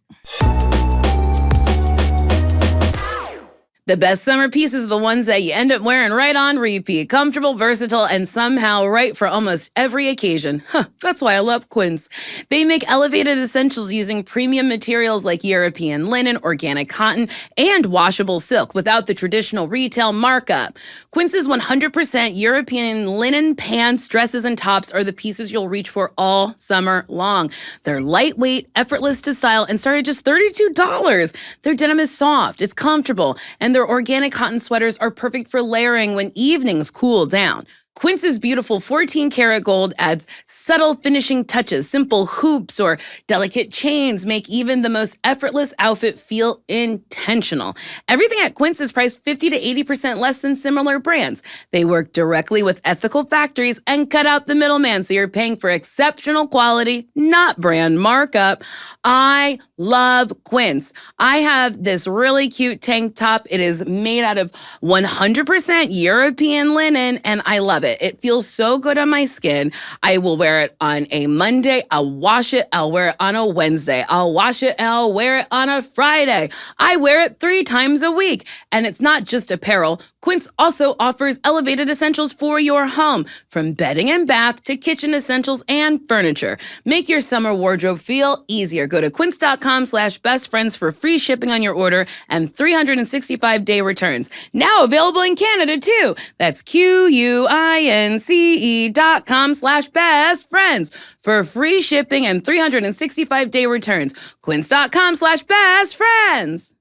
S2: The best summer pieces are the ones that you end up wearing right on repeat. Comfortable, versatile, and somehow right for almost every occasion. That's why I love Quince. They make elevated essentials using premium materials like European linen, organic cotton, and washable silk without the traditional retail markup. Quince's 100% European linen pants, dresses, and tops are the pieces you'll reach for all summer long. They're lightweight, effortless to style, and start at just $32. Their denim is soft, it's comfortable, and their organic cotton sweaters are perfect for layering when evenings cool down. Quince's beautiful 14-karat gold adds subtle finishing touches. Simple hoops or delicate chains make even the most effortless outfit feel intentional. Everything at Quince is priced 50 to 80% less than similar brands. They work directly with ethical factories and cut out the middleman, so you're paying for exceptional quality, not brand markup. I love Quince. I have this really cute tank top. It is made out of 100% European linen, and I love it. It feels so good on my skin. I will wear it on a Monday. I'll wash it. I'll wear it on a Wednesday. I'll wash it and I'll wear it on a Friday. I wear it 3 times a week. And it's not just apparel. Quince also offers elevated essentials for your home, from bedding and bath to kitchen essentials and furniture. Make your summer wardrobe feel easier. Go to quince.com/bestfriends for free shipping on your order and 365-day returns. Now available in Canada too. That's QUINCE.com/bestfriends for free shipping and 365-day returns. Quince.com/bestfriends.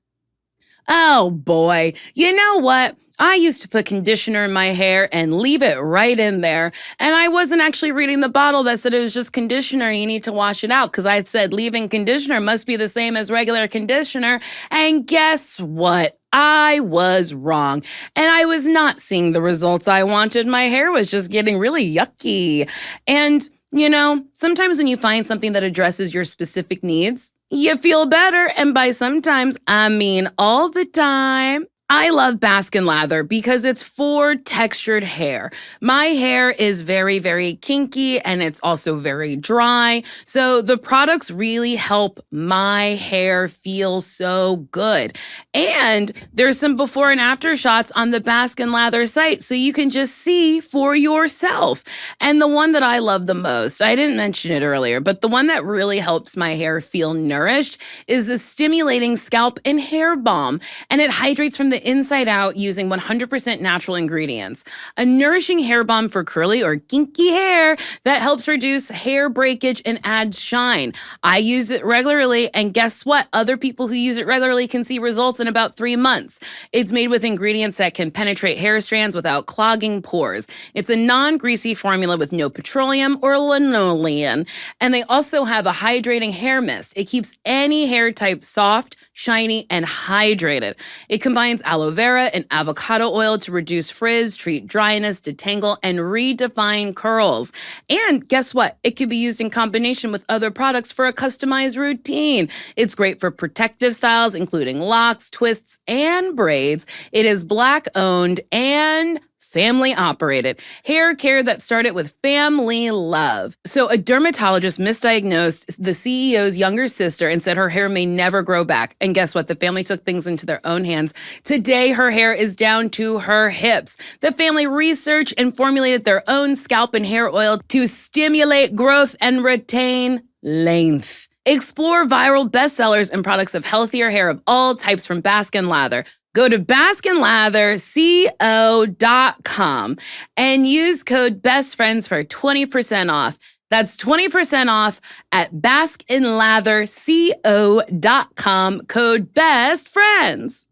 S2: Oh boy, you know what? I used to put conditioner in my hair and leave it right in there. And I wasn't actually reading the bottle that said it was just conditioner. You need to wash it out, because I said leave-in conditioner must be the same as regular conditioner. And guess what? I was wrong. And I was not seeing the results I wanted. My hair was just getting really yucky. And, you know, sometimes when you find something that addresses your specific needs, you feel better. And by sometimes, I mean all the time. I love Baskin Lather because it's for textured hair. My hair is very, very kinky, and it's also very dry. So the products really help my hair feel so good. And there's some before and after shots on the Baskin Lather site, so you can just see for yourself. And the one that I love the most, I didn't mention it earlier, but the one that really helps my hair feel nourished is the Stimulating Scalp and Hair Balm. And it hydrates from the inside out using 100% natural ingredients. A nourishing hair balm for curly or kinky hair that helps reduce hair breakage and adds shine. I use it regularly, and guess what? Other people who use it regularly can see results in about 3 months. It's made with ingredients that can penetrate hair strands without clogging pores. It's a non-greasy formula with no petroleum or linoleum. And they also have a hydrating hair mist. It keeps any hair type soft, shiny, and hydrated. It combines aloe vera and avocado oil to reduce frizz, treat dryness, detangle, and redefine curls. And guess what? It can be used in combination with other products for a customized routine. It's great for protective styles, including locks, twists, and braids. It is Black-owned and family operated. Hair care that started with family love. So a dermatologist misdiagnosed the CEO's younger sister and said her hair may never grow back. And guess what? The family took things into their own hands. Today, her hair is down to her hips. The family researched and formulated their own scalp and hair oil to stimulate growth and retain length. Explore viral bestsellers and products of healthier hair of all types from Baskin Lather. Go to baskinlatherco.com and use code BESTFRIENDS for 20% off. That's 20% off at baskinlatherco.com, code BESTFRIENDS.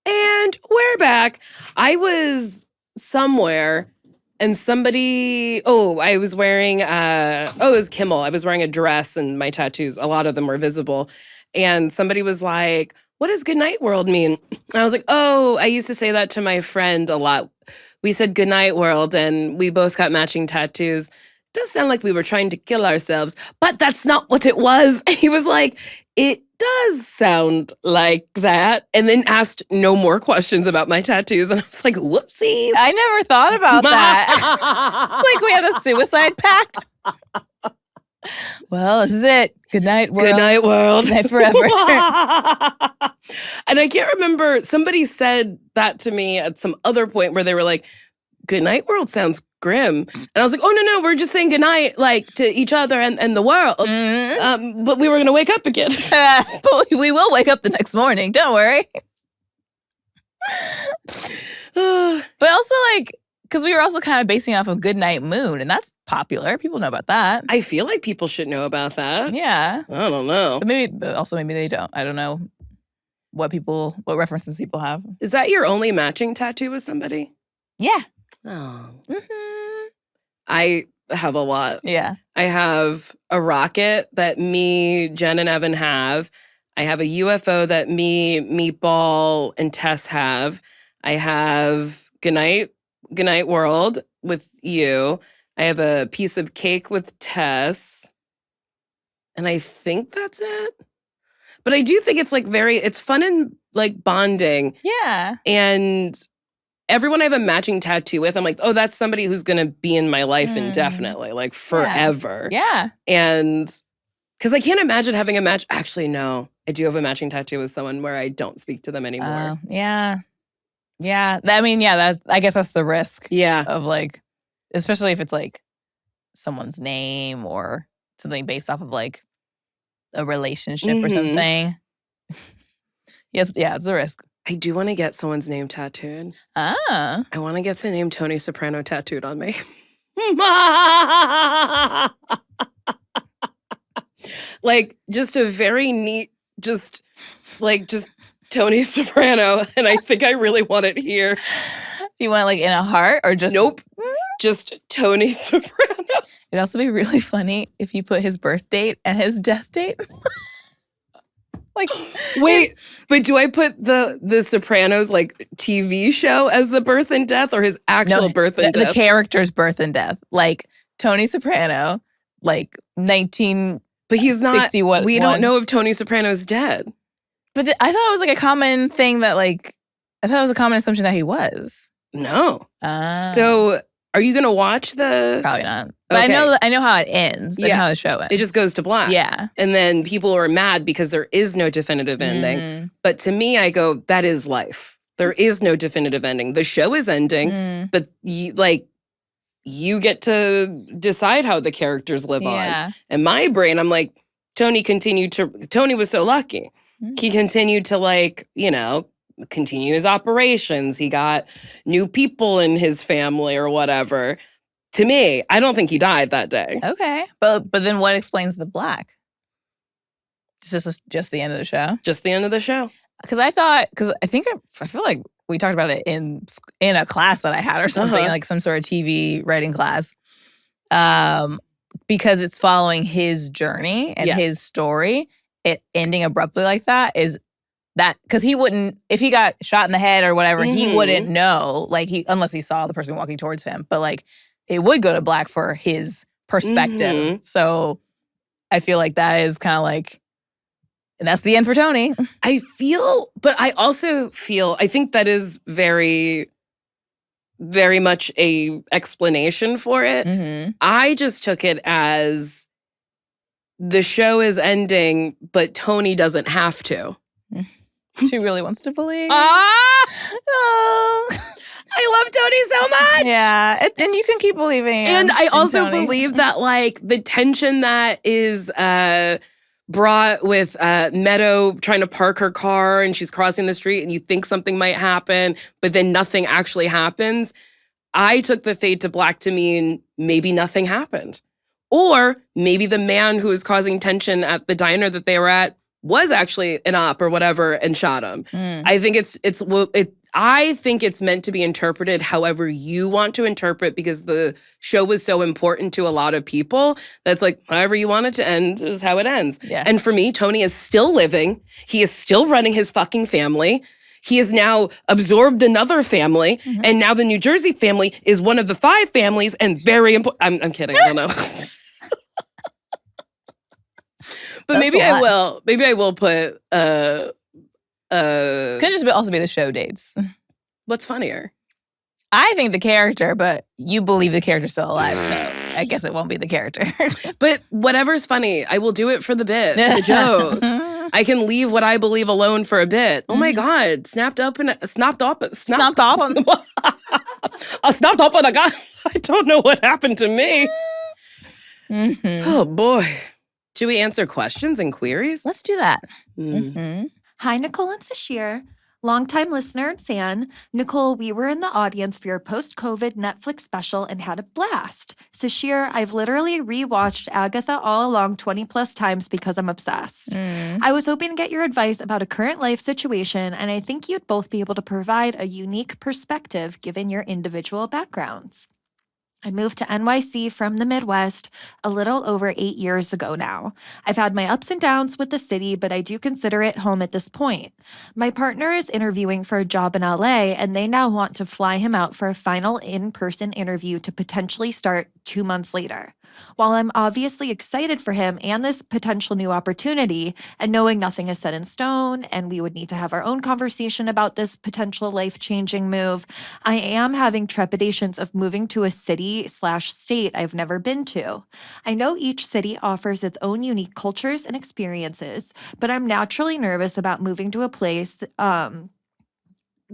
S2: And we're back. I was somewhere and somebody, I was wearing, it was Kimmel. I was wearing a dress and my tattoos, a lot of them were visible. And somebody was like, what does goodnight world mean? And I was like, I used to say that to my friend a lot. We said goodnight world and we both got matching tattoos. Does sound like we were trying to kill ourselves, but that's not what it was. He was like, it does sound like that. And then asked no more questions about my tattoos. And I was like, whoopsies.
S3: I never thought about that. It's like we had a suicide pact. Well, this is it. Good night, world.
S2: Good night, world.
S3: Good night forever.
S2: And I can't remember, somebody said that to me at some other point where they were like, good night, world sounds grim. And I was like, no, we're just saying good night, like, to each other and the world. Mm-hmm. But we were going to wake up again.
S3: But we will wake up the next morning. Don't worry. But also, like, because we were also kind of basing off of Goodnight Moon, and that's popular. People know about that.
S2: I feel like people should know about that.
S3: Yeah.
S2: I don't know.
S3: But maybe they don't. I don't know what references people have.
S2: Is that your only matching tattoo with somebody?
S3: Yeah.
S2: Oh.
S3: Mm-hmm.
S2: I have a lot.
S3: Yeah.
S2: I have a rocket that me, Jen, and Evan have. I have a UFO that me, Meatball, and Tess have. I have Goodnight World with you. I have a piece of cake with Tess. And I think that's it. But I do think it's like it's fun and like bonding.
S3: Yeah.
S2: And everyone I have a matching tattoo with, I'm like, that's somebody who's going to be in my life indefinitely, like forever.
S3: Yeah.
S2: And because I can't imagine having a match. Actually, no, I do have a matching tattoo with someone where I don't speak to them anymore.
S3: Yeah. Yeah. I guess that's the risk.
S2: Yeah.
S3: Of like, especially if it's like someone's name or something based off of like a relationship or something. Yes. Yeah. It's a risk.
S2: I do want to get someone's name tattooed.
S3: Ah.
S2: I want to get the name Tony Soprano tattooed on me. Like, just a very neat, just Tony Soprano. And I think I really want it here.
S3: You want like in a heart or just?
S2: Nope. Just Tony Soprano.
S3: It'd also be really funny if you put his birth date and his death date. Like,
S2: wait, but do I put the Sopranos like TV show as the birth and death, or his actual birth and death?
S3: The character's birth and death, like Tony Soprano, like 19.
S2: But he's not. We don't know if Tony Soprano's dead.
S3: But I thought it was like a common thing that like I thought it was a common assumption that he was.
S2: No. So are you gonna watch the?
S3: Probably not. But okay. I know how it ends. Like how the show ends.
S2: It just goes to black.
S3: Yeah.
S2: And then people are mad because there is no definitive ending. But to me, I go, that is life. There is no definitive ending. The show is ending, but you get to decide how the characters live on. And my brain, I'm like, Tony was so lucky. He continued to continue his operations. He got new people in his family or whatever. To me, I don't think he died that day.
S3: Okay. But then what explains the black? Is this just the end of the show?
S2: Just the end of the show.
S3: Because I feel like we talked about it in a class that I had or something, like some sort of TV writing class. Because it's following his journey and his story. it ending abruptly like that is that because he wouldn't, if he got shot in the head or whatever, he wouldn't know, like unless he saw the person walking towards him. But like it would go to black for his perspective. So I feel like that is kind of like, and that's the end for Tony.
S2: I also feel, I think that is very, very much a explanation for it. I just took it as the show is ending, but Tony doesn't have to.
S3: She really wants to believe.
S2: Oh, I love Tony so much.
S3: Yeah, and you can keep believing.
S2: And I also believe that like the tension that is brought with Meadow trying to park her car and she's crossing the street and you think something might happen, but then nothing actually happens. I took the fade to black to mean maybe nothing happened. Or maybe the man who was causing tension at the diner that they were at was actually an op or whatever and shot him. I think I think it's meant to be interpreted however you want to interpret because the show was so important to a lot of people. That's like, however you want it to end is how it ends.
S3: Yeah.
S2: And for me, Tony is still living. He is still running his fucking family. He has now absorbed another family. And now the New Jersey family is one of the 5 families and very important. I'm kidding. I don't know. But maybe I will. Maybe I will put
S3: Could just also be the show dates.
S2: What's funnier?
S3: I think the character, but you believe the character's still alive, so I guess it won't be the character.
S2: But whatever's funny, I will do it for the bit, the joke. I can leave what I believe alone for a bit. Oh my God, snapped up and a guy. I don't know what happened to me. Oh boy. Should we answer questions and queries?
S3: Let's do that.
S4: Hi, Nicole and Sasheer. Longtime listener and fan. Nicole, we were in the audience for your post-COVID Netflix special and had a blast. Sasheer, I've literally rewatched Agatha All Along 20 plus times because I'm obsessed. I was hoping to get your advice about a current life situation, and I think you'd both be able to provide a unique perspective given your individual backgrounds. I moved to NYC from the Midwest a little over 8 years ago now. I've had my ups and downs with the city, but I do consider it home at this point. My partner is interviewing for a job in LA, and they now want to fly him out for a final in-person interview to potentially start 2 months later. While I'm obviously excited for him and this potential new opportunity, and knowing nothing is set in stone, and we would need to have our own conversation about this potential life-changing move, I am having trepidations of moving to a city/state I've never been to. I know each city offers its own unique cultures and experiences, but I'm naturally nervous about moving to a place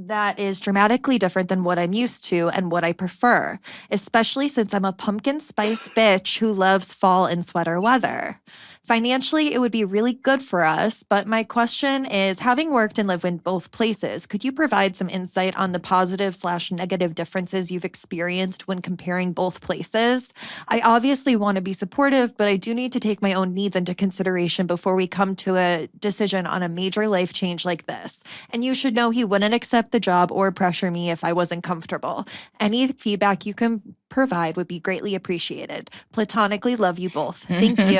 S4: that is dramatically different than what I'm used to and what I prefer, especially since I'm a pumpkin spice bitch who loves fall and sweater weather. Financially, it would be really good for us, but my question is, having worked and lived in both places, could you provide some insight on the positive/negative differences you've experienced when comparing both places? I obviously want to be supportive, but I do need to take my own needs into consideration before we come to a decision on a major life change like this. And you should know he wouldn't accept the job or pressure me if I wasn't comfortable. Any feedback you can provide would be greatly appreciated. Platonically love you both. Thank you.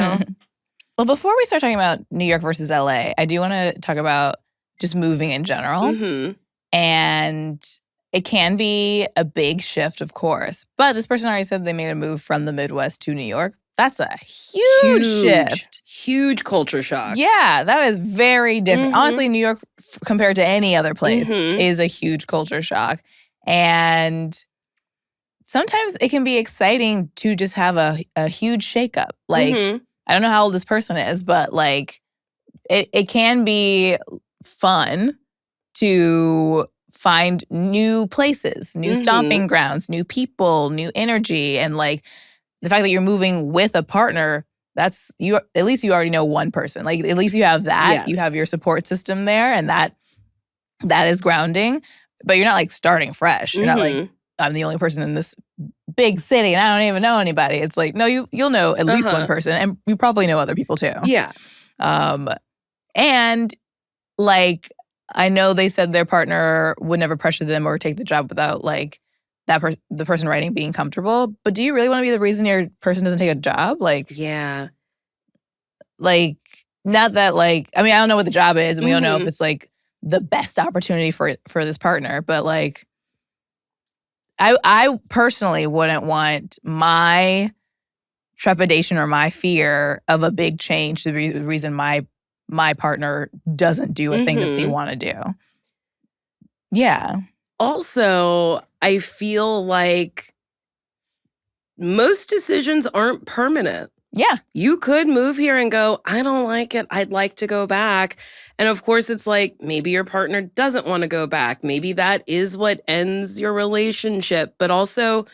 S3: Well, before we start talking about New York versus LA, I do want to talk about just moving in general. And it can be a big shift, of course. But this person already said they made a move from the Midwest to New York. That's a huge shift.
S2: Huge culture shock.
S3: Yeah, that is very different. Honestly, New York, compared to any other place, is a huge culture shock. And sometimes it can be exciting to just have a huge shakeup. Like, I don't know how old this person is, but like it can be fun to find new places, new stomping grounds, new people, new energy. And like the fact that you're moving with a partner, that's you. At least you already know one person. Like at least you have that.
S2: Yes.
S3: You have your support system there, and that is grounding. But you're not like starting fresh. You're not like, I'm the only person in this big city and I don't even know anybody. It's like, no, you'll know at least one person, and you probably know other people too.
S2: Yeah.
S3: And like, I know they said their partner would never pressure them or take the job without like the person writing being comfortable. But do you really want to be the reason your person doesn't take a job? Like,
S2: yeah.
S3: Like, not that like, I mean, I don't know what the job is, and we don't know if
S2: Mhm.
S3: it's like the best opportunity for this partner, but like, I personally wouldn't want my trepidation or my fear of a big change to be the reason my partner doesn't do a thing that they
S2: Mhm.
S3: want to do. Yeah.
S2: Also, I feel like most decisions aren't permanent.
S3: Yeah.
S2: You could move here and go, I don't like it. I'd like to go back. And of course, it's like maybe your partner doesn't want to go back. Maybe that is what ends your relationship. But also,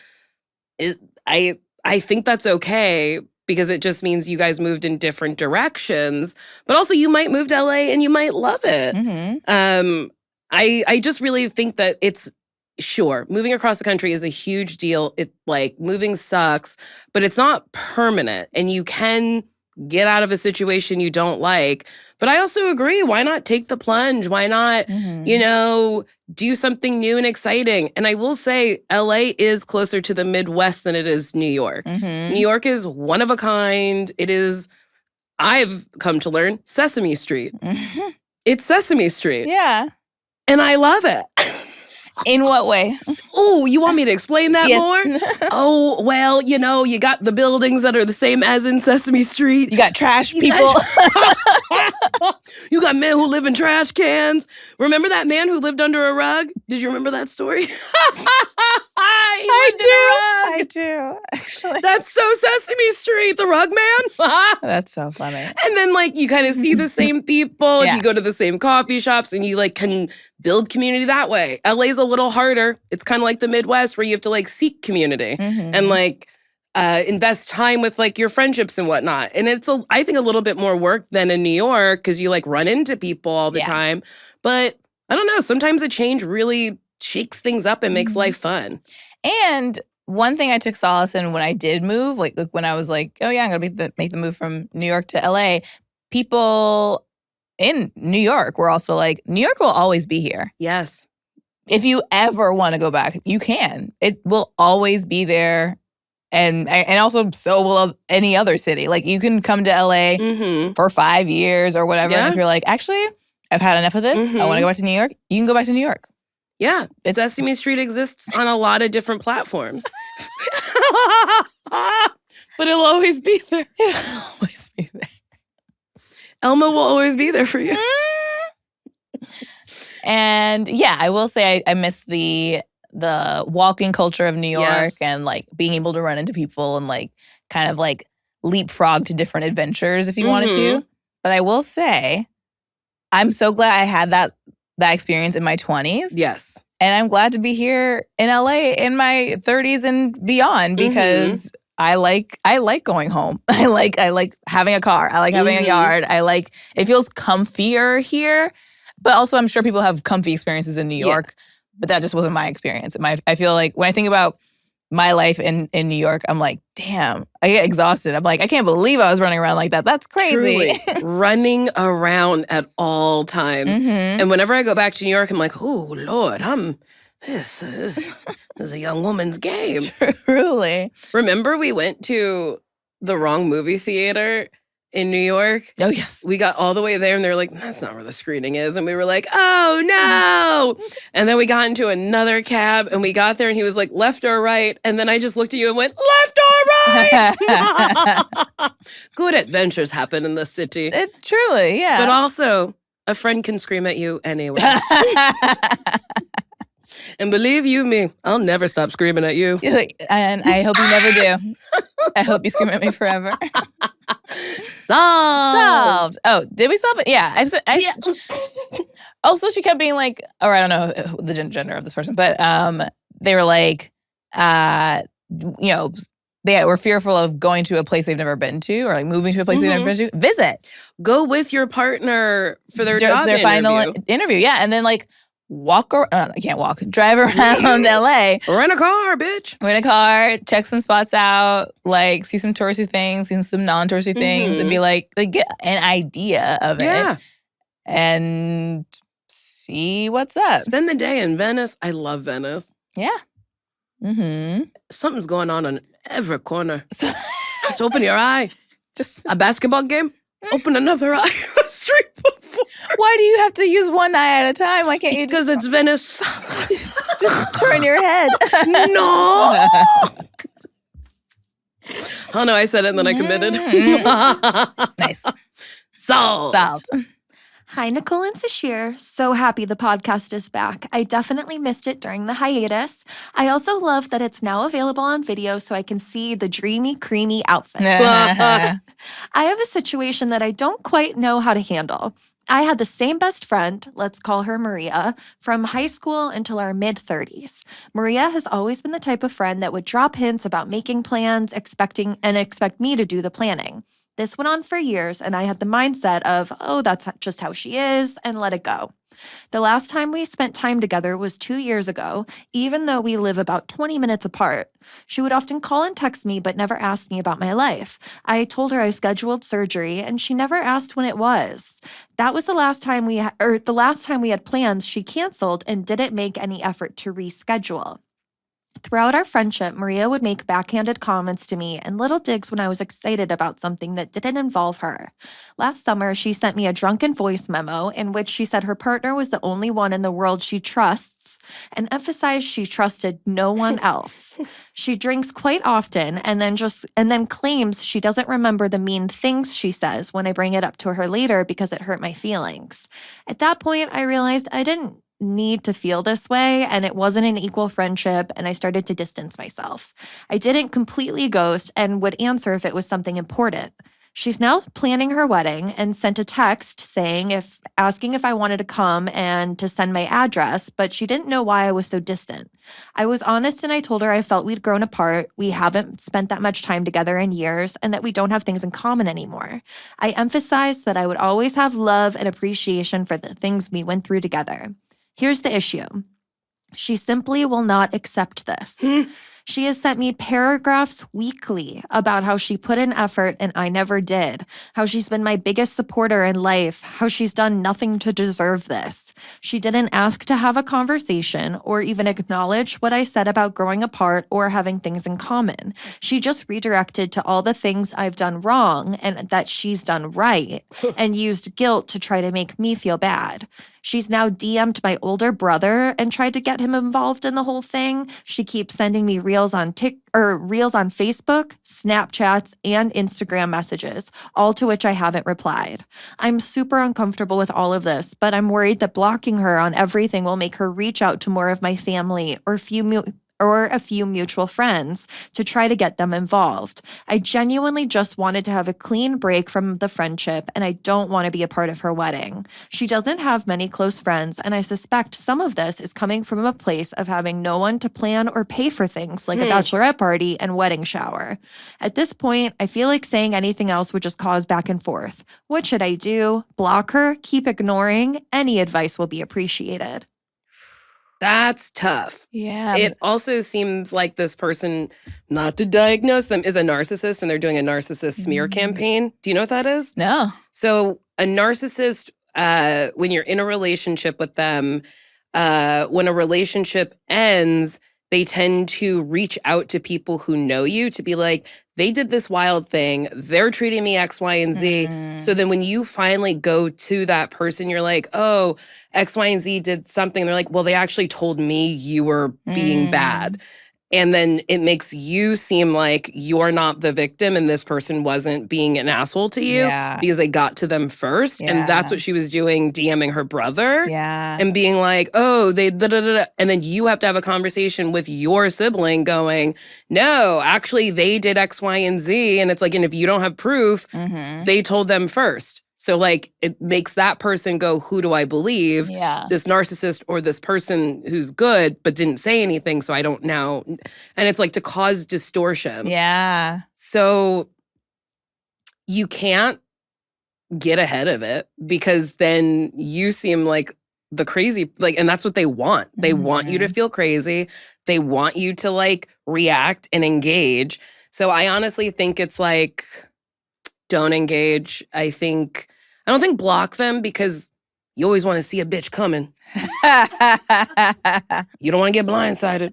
S2: I think that's okay because it just means you guys moved in different directions. But also, you might move to LA and you might love it.
S3: Mm-hmm.
S2: I just really think that it's sure moving across the country is a huge deal. It like moving sucks, but it's not permanent and you can get out of a situation you don't like. But I also agree, why not take the plunge? Why not,
S3: Mm-hmm.
S2: do something new and exciting? And I will say LA is closer to the Midwest than it is New York.
S3: Mm-hmm.
S2: New York is one of a kind. It is, I've come to learn, Sesame Street.
S3: Mm-hmm.
S2: It's Sesame Street.
S3: Yeah.
S2: And I love it.
S3: In what way?
S2: Oh, you want me to explain that
S3: Yes.
S2: more? Oh, well, you got the buildings that are the same as in Sesame Street.
S3: You got trash
S2: You
S3: people.
S2: You got men who live in trash cans. Remember that man who lived under a rug? Did you remember that story?
S3: I do, actually.
S2: That's so Sesame Street, the rug man.
S3: That's so funny.
S2: And then like you kind of see the same people,
S3: Yeah.
S2: you go to the same coffee shops and you like can build community that way. LA's a little harder. It's kind of like the Midwest where you have to like seek community
S3: Mm-hmm.
S2: and like invest time with like your friendships and whatnot. And it's I think a little bit more work than in New York because you like run into people all the
S3: Yeah.
S2: time. But I don't know, sometimes a change really shakes things up and makes
S3: Mhm.
S2: life fun.
S3: And one thing I took solace in when I did move, like when I was like, oh yeah, I'm gonna make the move from New York to LA, people in New York were also like, New York will always be here.
S2: Yes.
S3: If you ever want to go back, you can. It will always be there. And also so will any other city. Like you can come to LA
S2: Mm-hmm.
S3: for 5 years or whatever.
S2: Yeah.
S3: And if you're like, actually, I've had enough of this. I want to go back to New York. You can go back to New York.
S2: Yeah,
S3: It's-
S2: Sesame Street exists on a lot of different platforms. But it'll always be there.
S3: It'll always be there.
S2: Elma will always be there for you.
S3: And yeah, I will say I miss the walking culture of New York
S2: Yes.
S3: and like being able to run into people and like kind of like leapfrog to different adventures if you wanted to. But I will say, I'm so glad I had that experience in my 20s.
S2: Yes.
S3: And I'm glad to be here in LA in my 30s and beyond because I like going home. I like having a car. I like having a yard. It feels comfier here. But also I'm sure people have comfy experiences in New York, but that just wasn't my experience. I feel like when I think about my life in New York, I'm like, damn, I get exhausted. I'm like, I can't believe I was running around like that. That's crazy.
S2: Truly, running around at all times.
S3: Mhm.
S2: And whenever I go back to New York, I'm like, oh, Lord, this is a young woman's game.
S3: Truly.
S2: Remember we went to the wrong movie theater in New York?
S3: Oh, yes.
S2: We got all the way there and they were like, that's not where the screening is. And we were like, oh no. And then we got into another cab and we got there and he was like, left or right? And then I just looked at you and went, left or right? Good adventures happen in the city.
S3: Truly, yeah.
S2: But also, a friend can scream at you anyway. And believe you me, I'll never stop screaming at you.
S3: And I hope you never do. I hope you scream at me forever.
S2: Solved.
S3: Oh, did we solve it? Yeah. Also, she kept being like, or I don't know the gender of this person, but they were like, they were fearful of going to a place they've never been to or like moving to a place they've never been to. Visit.
S2: Go with your partner for their job interview.
S3: Final interview. Yeah. And then like walk around. I can't walk. Drive around LA.
S2: Rent a car, bitch.
S3: Rent a car, check some spots out, like see some touristy things, see some non-touristy things, and be like get an idea of it. And see what's up.
S2: Spend the day in Venice. I love Venice.
S3: Yeah. Mm-hmm.
S2: Something's going on every corner. Just open your eye.
S3: Just
S2: A basketball game? open another eye straight before.
S3: Why do you have to use one eye at a time? Why can't you
S2: Because
S3: just,
S2: it's Venice.
S3: just turn your head?
S2: No. Oh no, I said it and then I committed.
S3: Nice.
S2: Solved.
S4: Hi, Nicole and Sasheer. So happy the podcast is back. I definitely missed it during the hiatus. I also love that it's now available on video so I can see the dreamy, creamy outfit. I have a situation that I don't quite know how to handle. I had the same best friend, let's call her Maria, from high school until our mid-30s. Maria has always been the type of friend that would drop hints about making plans, expect me to do the planning. This went on for years, and I had the mindset of, oh, that's just how she is, and let it go. The last time we spent time together was 2 years ago, even though we live about 20 minutes apart. She would often call and text me, but never ask me about my life. I told her I scheduled surgery, and she never asked when it was. That was the last time we had plans she canceled and didn't make any effort to reschedule. Throughout our friendship, Maria would make backhanded comments to me and little digs when I was excited about something that didn't involve her. Last summer, she sent me a drunken voice memo in which she said her partner was the only one in the world she trusts and emphasized she trusted no one else. She drinks quite often and then claims she doesn't remember the mean things she says when I bring it up to her later because it hurt my feelings. At that point, I realized I didn't need to feel this way, and it wasn't an equal friendship, and I started to distance myself. I didn't completely ghost and would answer if it was something important. She's now planning her wedding and sent a text asking if I wanted to come and to send my address, but she didn't know why I was so distant. I was honest and I told her I felt we'd grown apart, we haven't spent that much time together in years, and that we don't have things in common anymore. I emphasized that I would always have love and appreciation for the things we went through together. Here's the issue. She simply will not accept this. She has sent me paragraphs weekly about how she put in effort and I never did, how she's been my biggest supporter in life, how she's done nothing to deserve this. She didn't ask to have a conversation or even acknowledge what I said about growing apart or having things in common. She just redirected to all the things I've done wrong and that she's done right and used guilt to try to make me feel bad. She's now DM'd my older brother and tried to get him involved in the whole thing. She keeps sending me reels on Facebook, Snapchats, and Instagram messages, all to which I haven't replied. I'm super uncomfortable with all of this, but I'm worried that blocking her on everything will make her reach out to more of my family or a few mutual friends to try to get them involved. I genuinely just wanted to have a clean break from the friendship, and I don't want to be a part of her wedding. She doesn't have many close friends, and I suspect some of this is coming from a place of having no one to plan or pay for things like a bachelorette party and wedding shower. At this point, I feel like saying anything else would just cause back and forth. What should I do? Block her? Keep ignoring? Any advice will be appreciated.
S2: That's tough.
S3: Yeah.
S2: It also seems like this person, not to diagnose them, is a narcissist and they're doing a narcissist smear campaign. Do you know what that is?
S3: No.
S2: So a narcissist, when you're in a relationship with them, when a relationship ends, they tend to reach out to people who know you to be like, they did this wild thing. They're treating me X, Y, and Z. So then when you finally go to that person, you're like, oh, X, Y, and Z did something. They're like, well, they actually told me you were being bad. And then it makes you seem like you're not the victim and this person wasn't being an asshole to you because they got to them first.
S3: Yeah.
S2: And that's what she was doing, DMing her brother.
S3: Yeah.
S2: And being like, oh, they da-da-da-da. And then you have to have a conversation with your sibling going, no, actually they did X, Y, and Z. And it's like, and if you don't have proof, they told them first. So like it makes that person go, who do I believe?
S3: Yeah.
S2: This narcissist or this person who's good but didn't say anything, so I don't know. And it's like to cause distortion.
S3: Yeah.
S2: So you can't get ahead of it because then you seem like the crazy, like, and that's what they want. They want you to feel crazy. They want you to like react and engage. So I honestly think it's like, don't engage. I don't think block them because you always want to see a bitch coming. You don't want to get blindsided.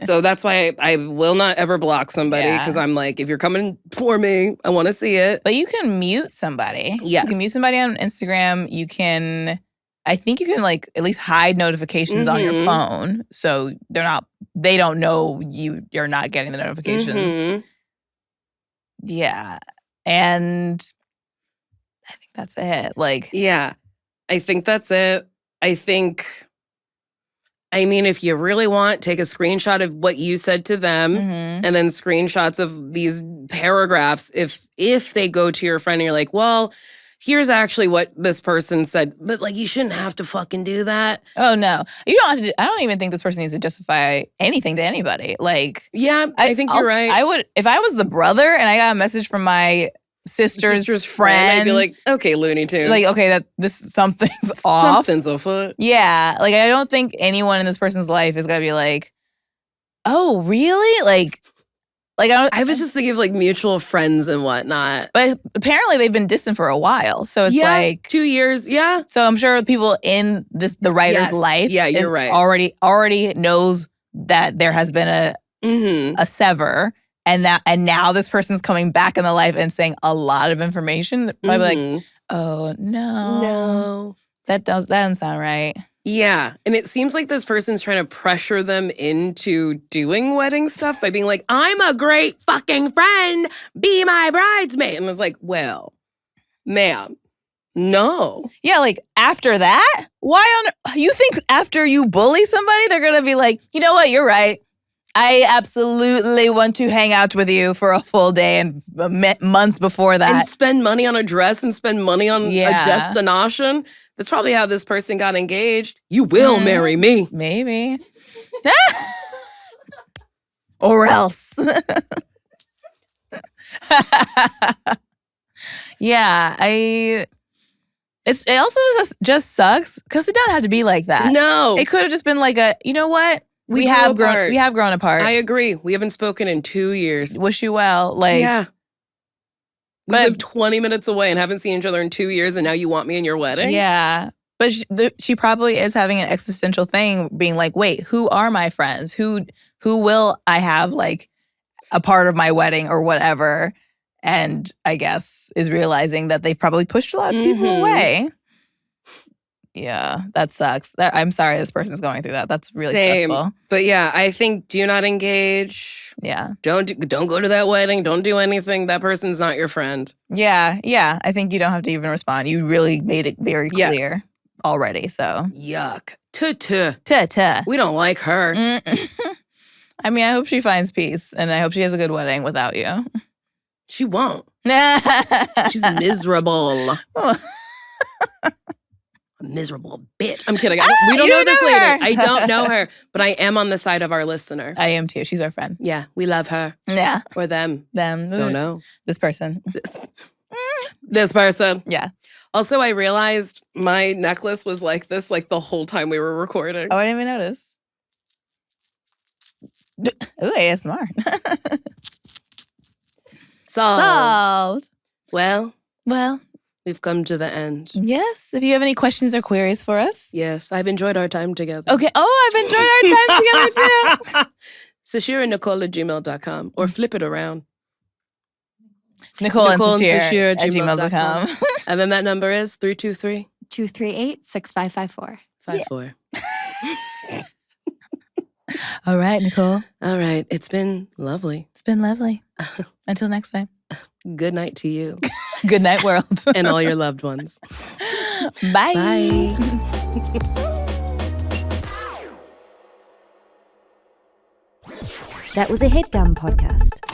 S2: So that's why I will not ever block somebody because I'm like, if you're coming for me, I want to see it.
S3: But you can mute somebody.
S2: Yes.
S3: You can mute somebody on Instagram. You can, I think you can like at least hide notifications on your phone. So they don't know you're not getting the notifications. Yeah. And I think that's it. Like,
S2: yeah, I think that's it. I mean, if you really want, take a screenshot of what you said to them and then screenshots of these paragraphs. If they go to your friend and you're like, well, here's actually what this person said. But like, you shouldn't have to fucking do that.
S3: Oh, no. You don't have to I don't even think this person needs to justify anything to anybody. Like,
S2: yeah, I think you're right.
S3: I would, if I was the brother and I got a message from my sister's friend,
S2: I'd be like, okay, Looney Tunes.
S3: Like, okay, something's off.
S2: Something's afoot.
S3: Yeah. Like, I don't think anyone in this person's life is going to be like, oh, really? Like
S2: I was just thinking of like mutual friends and whatnot.
S3: But apparently they've been distant for a while. So it's like
S2: 2 years. Yeah.
S3: So I'm sure people in the writer's life
S2: you're right.
S3: already knows that there has been a sever. And now this person's coming back in the life and saying a lot of information. Probably like, oh, no. That doesn't sound right.
S2: Yeah. And it seems like this person's trying to pressure them into doing wedding stuff by being like, I'm a great fucking friend. Be my bridesmaid. And I was like, well, ma'am, no.
S3: Yeah, like after that? You think after you bully somebody, they're going to be like, you know what? You're right. I absolutely want to hang out with you for a full day and months before that.
S2: And spend money on a dress and spend money on a destination. That's probably how this person got engaged. You will marry me.
S3: Maybe. Or else. Yeah, it also just sucks because it doesn't have to be like that.
S2: No.
S3: It could have just been like you know what? We have grown apart.
S2: I agree. We haven't spoken in 2 years.
S3: Wish you well. Like,
S2: yeah. We live 20 minutes away and haven't seen each other in 2 years, and now you want me in your wedding?
S3: Yeah. But she probably is having an existential thing, being like, wait, who are my friends? Who will I have like a part of my wedding or whatever? And I guess is realizing that they've probably pushed a lot of people away. Yeah, that sucks. I'm sorry this person's going through that. That's really stressful.
S2: But yeah, I think do not engage.
S3: Yeah.
S2: Don't go to that wedding. Don't do anything. That person's not your friend.
S3: Yeah. I think you don't have to even respond. You really made it very clear already. So
S2: yuck. Tuh. We don't like her.
S3: I mean, I hope she finds peace, and I hope she has a good wedding without you.
S2: She won't. She's miserable. Miserable bitch. I'm kidding. We don't know this lady. I don't know her, but I am on the side of our listener.
S3: I am too. She's our friend.
S2: Yeah, we love her.
S3: Yeah.
S2: Or them.
S3: Them.
S2: Don't know.
S3: This person.
S2: This person.
S3: Yeah.
S2: Also, I realized my necklace was like this like the whole time we were recording.
S3: Oh, I didn't even notice. Ooh, ASMR. Solved.
S2: Well.
S3: We've
S2: come to the end.
S3: Yes. If you have any questions or queries for us.
S2: Yes. I've enjoyed our time together.
S3: Okay. Oh, I've enjoyed our time together too.
S2: Sasheer and Nicole at gmail.com or flip it around.
S3: Nicole and Sasheer at gmail.com.
S2: And then that number is 323
S4: 238-6554.
S2: 54.
S3: Yeah. All right, Nicole.
S2: All right. It's been lovely.
S3: It's been lovely. Until next time.
S2: Good night to you.
S3: Good night, world.
S2: And all your loved ones.
S3: Bye.
S2: Bye.
S1: That was a Headgum podcast.